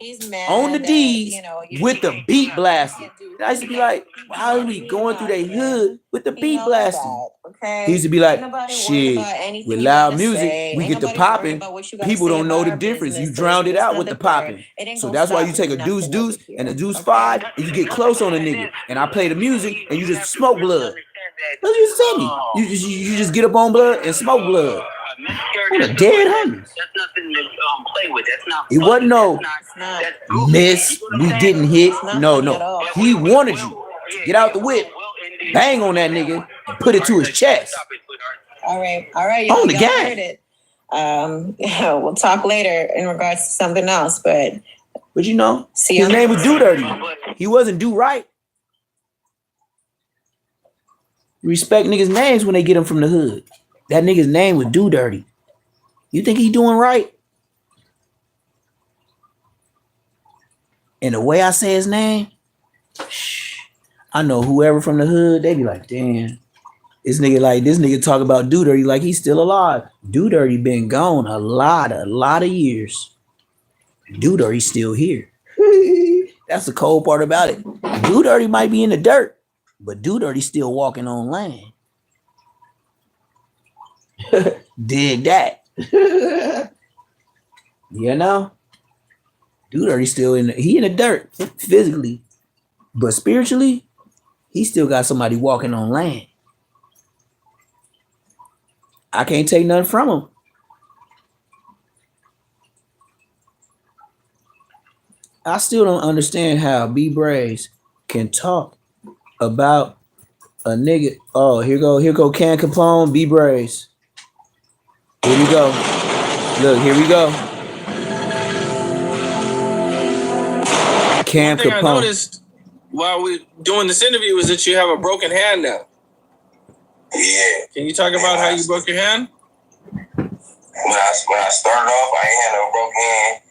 on the D's with the beat blasting. I used to be like, how are we going through their hood with the beat blasting? He used to be like, shit, with loud music, we get the popping. People don't know the difference. You drowned it out with the popping. So that's why you take a deuce and a deuce 5 and you get close on a nigga. And I play the music and you just smoke blood. That's what you tell me. You just get up on blood and smoke blood. What a dead homies. That's nothing to play with. That's not. It wasn't no miss. We didn't hit. No. He wanted you. Get out the whip. Bang on that nigga and put it to his chest. All right. On the game. We'll talk later in regards to something else, but you know, his name was Doo Dirty. He wasn't Do Right. You respect niggas' names when they get them from the hood. That nigga's name was Doo Dirty. You think he doing right? And the way I say his name, I know whoever from the hood, they be like, damn, this nigga talk about Doo Dirty like he's still alive. Doo Dirty been gone a lot of years. Doo Dirty's still here. That's the cold part about it. Doo Dirty might be in the dirt, but Doo Dirty's still walking on land. Dig that. You know? Doo Dirty still in the dirt physically, but spiritually, he still got somebody walking on land. I can't take nothing from him. I still don't understand how B Braves can talk about a nigga. Oh, here go Can Capone, B Braves. Here we go. Look, here we go. Can Capone. I noticed while we doing this interview is that you have a broken hand now. Yeah. Can you talk about how you broke your hand? When I started off, I ain't had no broken hand.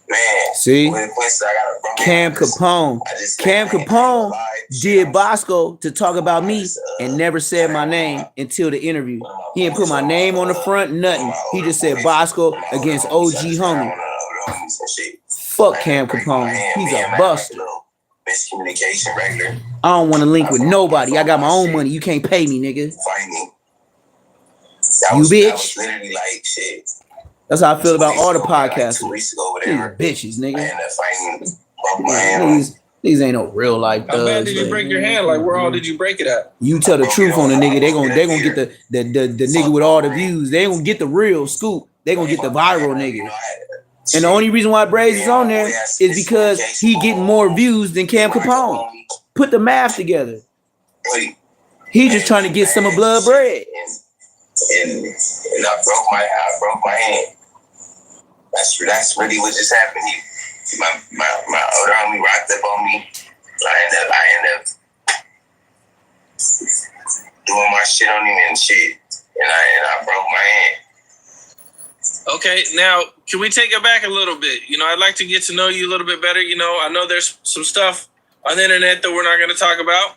Man, See? with Quincy, I got a broken Cam hand. Capone. I just Cam man, Capone live did shit. Bosco to talk about me and never said my name until the interview. He didn't put my name on the front, nothing. He just said Bosco against OG homie. Fuck Cam Capone. He's a buster. Miscommunication regular. I don't want to link with nobody. I got my own money. You can't pay me, nigga. Fighting. You bitch. That was literally like shit. That's how I feel about all the Like podcasts. 2 weeks ago, These whatever. bitches, I nigga. ended up fighting. Broke my hand. These ain't no real life thugs. How bad did you like, break your hand? Like, where all did you break it at? You tell the truth on the nigga, they gonna get the nigga with all the views. They gonna get the real scoop. They gonna get the viral nigga. And the only reason why Braves is on there is because he getting more views than Cam Capone. Put the math together. He just trying to get some of blood bread. And I broke my hand. That's really what just happened. My older homie rocked up on me. I ended up doing my shit on him and shit. And I broke my hand. Okay, now can we take it back a little bit? You know, I'd like to get to know you a little bit better. You know, I know there's some stuff on the internet that we're not going to talk about,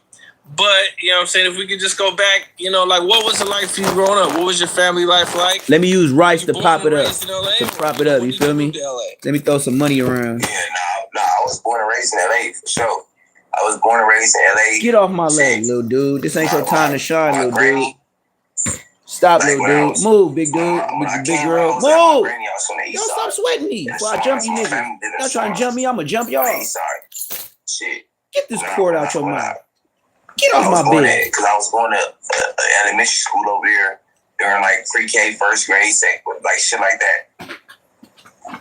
but you know what I'm saying, if we could just go back, you know, like what was it like for you growing up? What was your family life like? Let me use Rice to pop it up. LA, To prop it up, you feel me? Let me throw some money around. Yeah, I was born and raised in LA for sure. I was born and raised in LA. Get off my leg, little dude. This ain't your time to shine, little dude. Stop, little dude. Move, big dude. Big girl. Move. Yo, stop sweating me before I jump you niggas. Y'all trying to jump me, I'ma jump y'all. Shit. Get this cord out your mouth. Get off my bed. Because I was going to elementary school over here during like pre-K, first grade, second, like shit like that.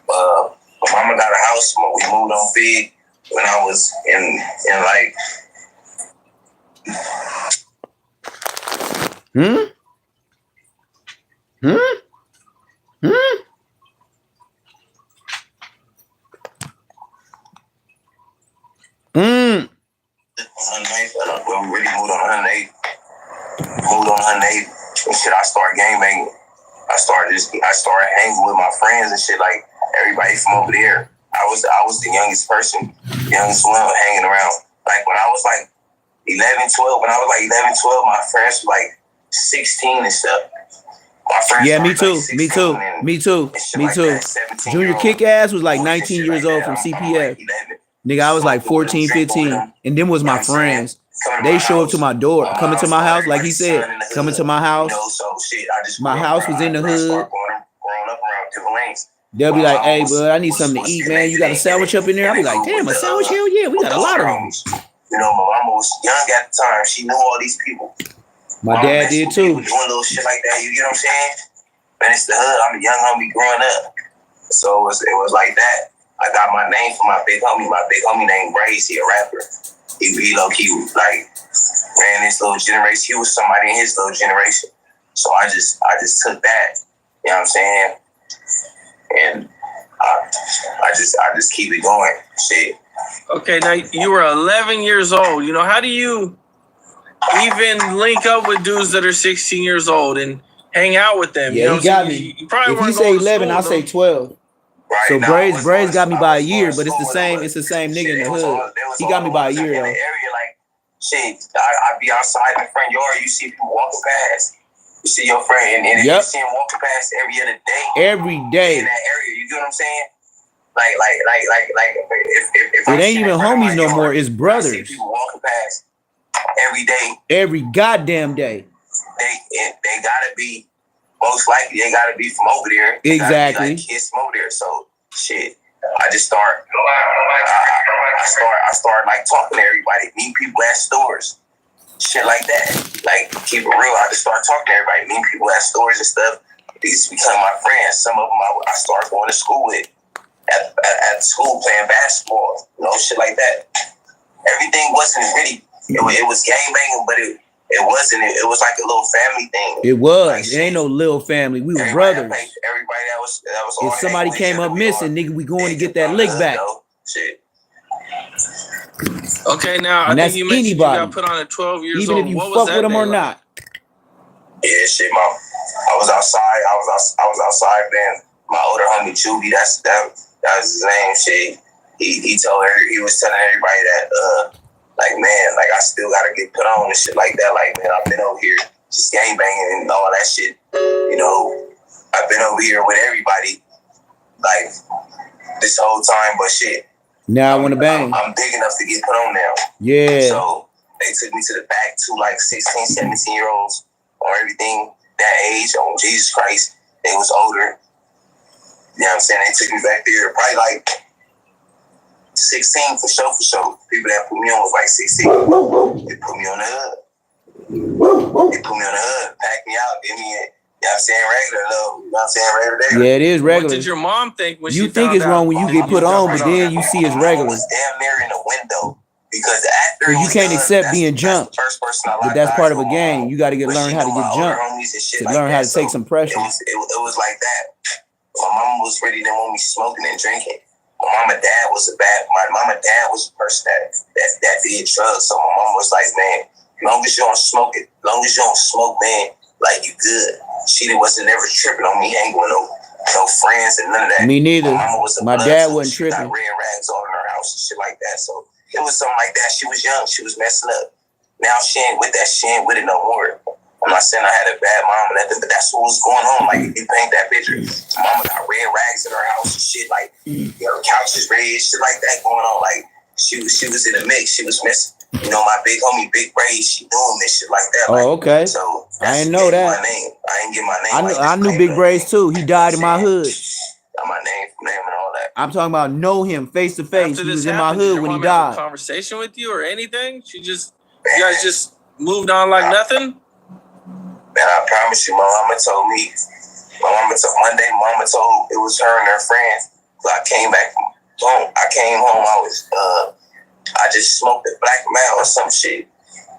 My mama got a house. We moved on Fig when I was in like. When we really moved on 108. And shit, I started gang banging. I started hanging with my friends and shit, like everybody from over there. I was the youngest person, youngest one hanging around. Like when I was like 11, 12, my friends were like 16 and stuff. My friends Yeah, me too. Like Me too. and Me too. Me like too. that, Junior Kick-Ass was like 19 years old from CPF. Nigga, I was like 14, 15. And them was my friends. They show up to my door, coming to my house, like he said, coming to my house. My house was in the hood. They'll be like, hey, bud, I need something to eat, man. You got a sandwich up in there? I'll be like, damn, a sandwich? Hell yeah, we got a lot of them. You know, my mama was young at the time. She knew all these people. My dad did too. Doing little shit like that, you get what I'm saying? Man, it's the hood. I'm a young homie growing up. So it was like that. I got my name from my big homie. My big homie named Brace. He a rapper. He low-key, like, ran this little generation. He was somebody in his little generation. So I just took that. You know what I'm saying? And I just keep it going. Shit. Okay, now you were 11 years old. You know, how do you even link up with dudes that are 16 years old and hang out with them? Yeah, you know he got me. You probably If he say 11, I say 12. Right, so now, Braids got me by a year, but it's the same nigga in the hood. He got me by a year though. In the area, like, shit, I be outside in the front yard, you see people walking past. You see your friend, and you see him walking past every other day. Every day. In that area, you get what I'm saying? Like, if it ain't even homies no more, it's brothers. I see people walking past every day. Every goddamn day. They gotta be, most likely, they gotta be from over there. Exactly. Like kids from over there. So shit, I start like talking to everybody, meet people at stores, shit like that. Like keep it real. I just start talking to everybody, meet people at stores and stuff. These become my friends. Some of them I start going to school with. At school playing basketball, you know, shit like that. Everything wasn't really. It was gang banging, but it wasn't. It was like a little family thing. It was. Like, it ain't no little family. We were brothers. Everybody that was. If somebody came up missing, nigga, we going to get that lick back. Shit. Okay, now and I that's think you mentioned anybody. you got put on at 12 years even old. if you what fuck with them or like? not. Yeah, shit, mom. I was outside. I was outside, man. My older homie Juby. That was his name. Shit. He told her, he was telling everybody that like, man, like I still gotta get put on and shit like that. Like, man, I've been over here just gang banging and all that shit. You know, I've been over here with everybody like this whole time, but shit. Now I want to bang. I'm big enough to get put on now. Yeah. So they took me to the back to like 16, 17-year-olds on everything that age, on Jesus Christ. They was older. You know what I'm saying? They took me back there, probably like 16 for sure. People that put me on was like 16. They put me on the hood. Packed me out, give me a, you know what I'm saying, regular though. You know what I'm saying, regular. Yeah, it is regular. What did your mom think when you she think found it's wrong out? when you get put on, but then you see it's regular. I was damn near in the window because the actor. You can't accept being jumped. First person but that's part of a game. You got to learn how to get jumped to learn how to take some pressure. It was like that. My mama was ready to want me smoking and drinking. My mama and dad was a person that did drugs. So my mom was like, man, as long as you don't smoke it, man, like you good. She wasn't never tripping on me hanging with no friends and none of that. Me neither. My dad wasn't tripping. tripping. Got red rags all in her house and shit like that. So it was something like that. She was young. She was messing up. Now she ain't with that. She ain't with it no more. I'm not saying I had a bad mom or nothing, but that's what was going on. Like, if you paint that picture, mama got red rags in her house and shit, like, her couch is red, shit like that going on. Like, she was in the mix. She was missing. You know, my big homie, Big Braid, she doing this shit like that. Like, oh, okay. So I didn't know that. I didn't get my name. I knew Big Braids too. He died in my hood. My name and all that. I'm talking about know him face to face. He was in my hood when he died. Conversation with you or anything? You guys just moved on like nothing? Man, I promise you, my mama told me. One day, mama told it was her and her friends. So I came back home. I just smoked a black mouth or some shit.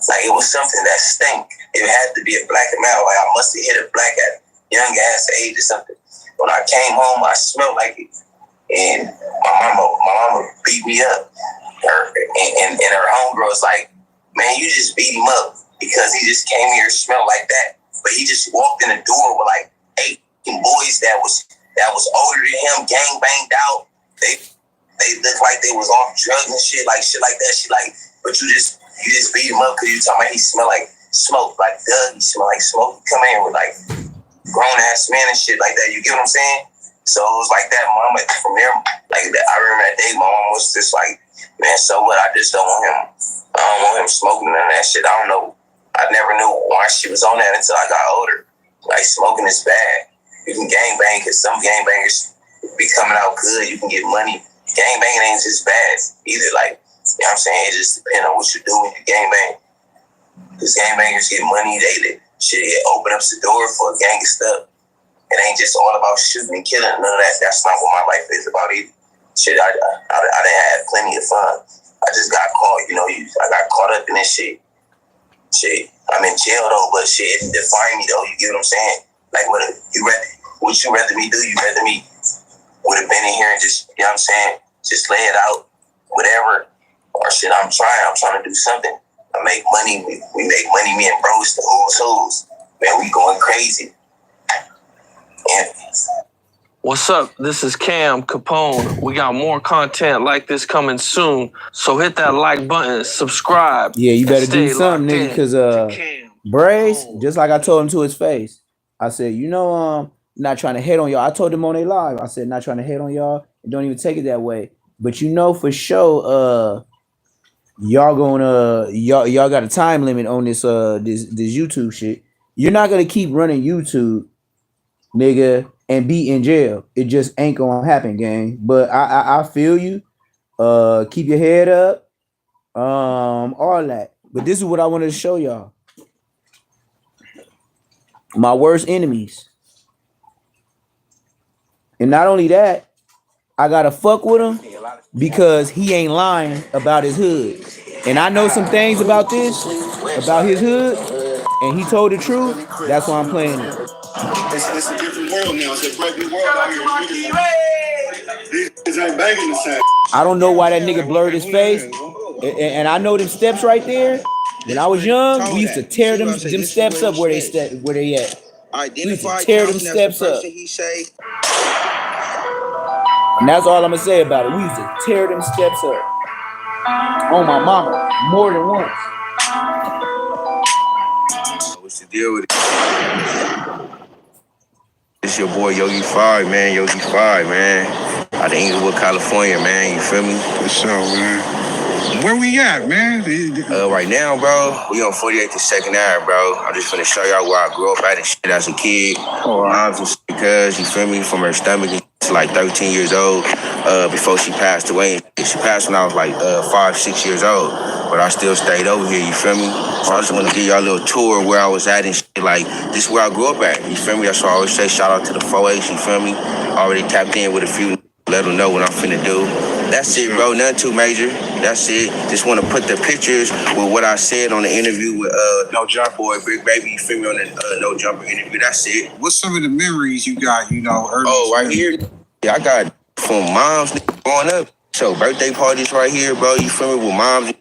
Like, it was something that stank. It had to be a black mouth. Like, I must have hit a black at young ass age or something. When I came home, I smelled like it. And my mama beat me up. And her homegirl was like, man, you just beat him up because he just came here and smelled like that. But he just walked in the door with like 8 boys that was older than him, gang banged out. They looked like they was off drugs and shit like that. She like, but you just beat him up because you talking about he smelled like smoke, like Doug. He smelled like smoke. Come in with like grown ass men and shit like that. You get what I'm saying? So it was like that. Mama from there, like that. I remember that day. My mom was just like, man, so what? I just don't want him. I don't want him smoking none of that shit. I don't know. I never knew why she was on that until I got older. Like, smoking is bad. You can gang bang because some gang bangers be coming out good. You can get money. Gang banging ain't just bad either. Like, you know what I'm saying? It just depends on what you do when you gang bang. Because gang bangers get money. It open up the door for a gang of stuff. It ain't just all about shooting and killing. None of that. That's not what my life is about either. Shit, I done had plenty of fun. I just got caught, I got caught up in this shit. Shit, I'm in jail though, but shit, it didn't define me though. You get what I'm saying? Like, what you rather me do? You rather me would have been in here and just, you know what I'm saying? Just lay it out, whatever. Or shit, I'm trying to do something. I make money. We make money. Me and bros, the who's. Man, we going crazy. And what's up? This is Cam Capone. We got more content like this coming soon. So hit that like button, subscribe. Yeah, you better do something, nigga, because Brace, just like I told him to his face, I said, not trying to hate on y'all. I told them on their live. I said, not trying to hate on y'all. And don't even take it that way. But for sure, y'all got a time limit on this YouTube shit. You're not gonna keep running YouTube, nigga, and be in jail. It just ain't gonna happen, gang. But I feel you. Keep your head up. All that. But this is what I wanted to show y'all. My worst enemies. And not only that, I gotta fuck with him because he ain't lying about his hood. And I know some things about his hood, and he told the truth. That's why I'm playing it. It's a different world now. It's a brand new world out here. These ain't banging the same. I don't know why that nigga blurred his face. And I know them steps right there. When I was young, we used to tear them steps up where they at. We used to tear them steps up. And that's all I'm gonna say about it. We used to tear them steps up. On my mama, more than once. What's the deal with it? It's your boy Yogi 5, man. Yogi 5, man. Out of Inglewood, California, man. You feel me? For sure, man. Where we at, man? Right now, bro, we on 48th and 2nd Ave, bro. I'm just finna show y'all where I grew up at and shit as a kid. Oh, Mom's and shit, because, you feel me, from her stomach and shit, like 13 years old, before she passed away. She passed when I was like 5, 6 years old. But I still stayed over here, you feel me? So I just want to give y'all a little tour of where I was at and shit. Like, this is where I grew up at, you feel me? That's why I always say shout out to the 4H, you feel me? Already tapped in with a few, let them know what I'm finna do. That's it, bro. Nothing too major. That's it. Just want to put the pictures with what I said on the interview with No Jump Boy, Big Baby, you feel me, on the No Jumper interview. That's it. What's some of the memories you got, you know, early? Oh, right here? Yeah, I got from moms growing up. So birthday parties right here, bro. You feel me, with moms.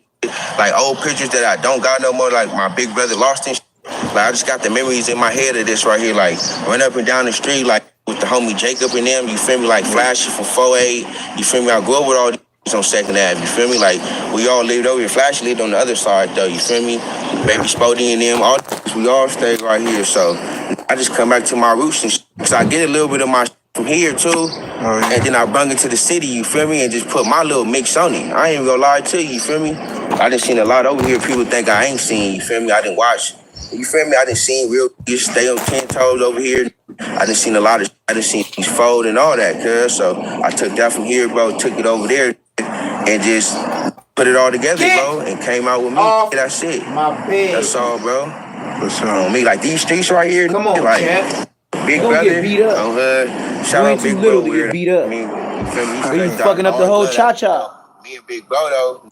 Like old pictures that I don't got no more, like my big brother lost and shit. Like I just got the memories in my head of this right here, like run up and down the street, like with the homie Jacob and them, you feel me, like Flashy from 4A, you feel me, I grew up with all these on 2nd Ave, you feel me, like we all lived over here. Flashy lived on the other side though, you feel me, Baby Spody and them, all we all stayed right here, so I just come back to my roots and shit, cause I get a little bit of my from here too, and then I bring it to the city, you feel me, and just put my little mix on it. I ain't even gonna lie to you, you feel me? I done seen a lot over here people think I ain't seen, you feel me? I didn't watch, you feel me? I done seen real kids stay on 10 toes over here. I done seen a lot of, I done seen these fold and all that, cuz. So I took that from here, bro, took it over there and just put it all together, bro, and came out with me. That's it. My bed. That's all, bro. What's On me, like these streets right here. Come on, like, champ. Big Don't brother, get beat up. on hood. Shout You out ain't too Big little Bro. to get beat up. I mean, you feel me? You fucking up the whole cha-cha. Me and Big Bro, though,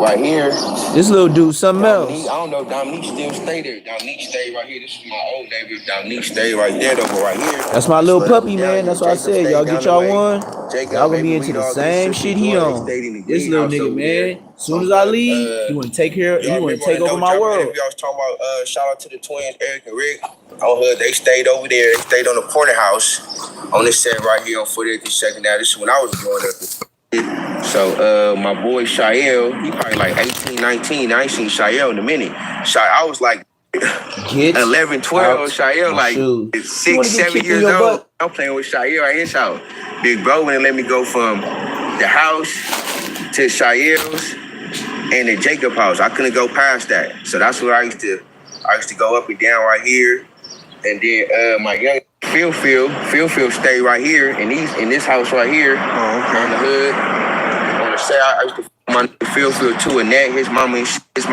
right here. This little dude something Dominique, else. I don't know, Dominique still stay there. Dominique stay right here. This is my old neighbor. Dominique stay right there, though, but right here. That's my little puppy, man. That's what I said. Y'all get y'all one. Y'all gonna be into the same shit he on. This little nigga, man. As soon as I leave, he wanna take care. He wanna take over my world. I was talking about, shout out to the twins, Eric and Rick. On hood, they stayed over there. They stayed on the corner house on this set right here on 48th and 2nd Ave. This is when I was growing up. So my boy Shael, he probably like 18, 19. I ain't seen Shael in a minute. I was like 11, 12. Shael like 6, 7 years old. I'm playing with Shael at his house. Big Bro wouldn't let me go from the house to Shael's and the Jacob house. I couldn't go past that. So that's where I used to go up and down right here. And then my young Phil stayed right here in this house right here on the hood. On the side, I used to my Phil too, and that his mama used to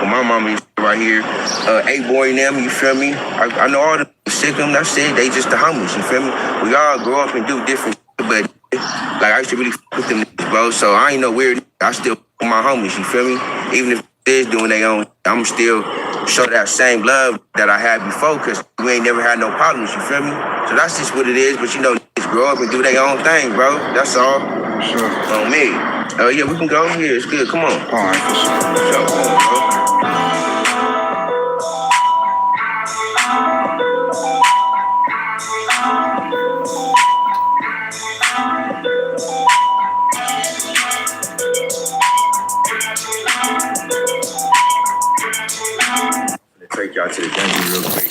my mama used to right here. A-Boy and them, you feel me? I know all the sick them, that's it. They just the homies, you feel me? We all grow up and do different shit, but like I used to really with them niggas, bro. So I ain't no weird. I still with my homies, you feel me? Even if they're doing their own, I'm still show that same love that I had before, because we ain't never had no problems, you feel me? So that's just what it is, but you know, niggas grow up and do their own thing, bro. That's all. Sure. On me. Oh, yeah, we can go over here. It's good. Come on. All right, for sure. Take y'all to the dungeon real quick.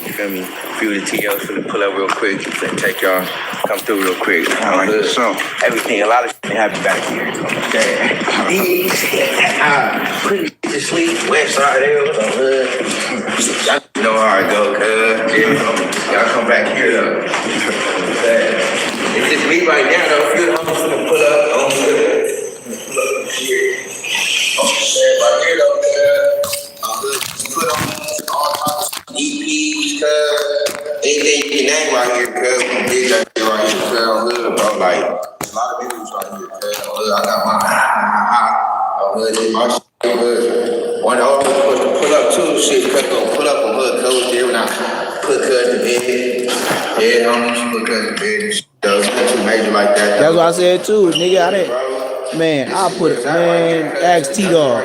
You feel me? A few of the TLs finna pull up real quick. Then take y'all, come through real quick. All right, so everything, a lot of shit happen back here. These, pretty to sleep, west side hills, on hood. Y'all know how it go, cuz. Y'all come back here though. It's just me right now though. A few of them finna pull up on hood. Pull up here. Right here though, cuz. Put on all types of EPs, anything you can name right here, cuz. Some big right here, cuz. Bro, like, there's a lot of videos right here, cuz. I got my my shit, one of them pull up too, shit, cuz. Gonna pull up on hood, cuz. There when I put cuz to bed. Yeah, I'm just put cuz to bed. It's not too major like that. That's what I said too, nigga. I didn't. Man, I'll put it. Man, ask T-Dog.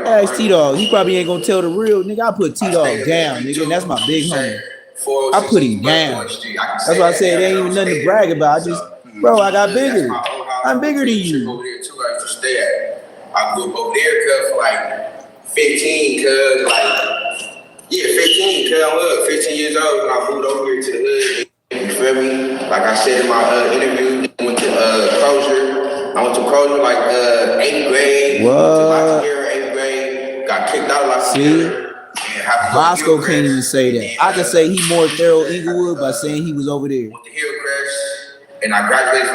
Ask T-Dog. He probably ain't gonna tell the real nigga. I put T-Dog down, nigga. And that's my big homie. I put him down. That's why I said it ain't even nothing to brag about. I just Bro, I got bigger. That's my old house. I'm bigger than you. Over there too, I used to stay at. I grew up over there, cuz, for like 15, cuz, like, yeah, 15, cuz, I was 15 years old when I moved over here to the hood. You feel me? Like I said in my interview, I went to Crozier. I went to Crozier like 8th grade. What? To my year, 8th grade. Got kicked out of like See? Bosco can't even say that. I can say he more thorough Inglewood by saying he was over there. Went to Hillcrest, and I graduated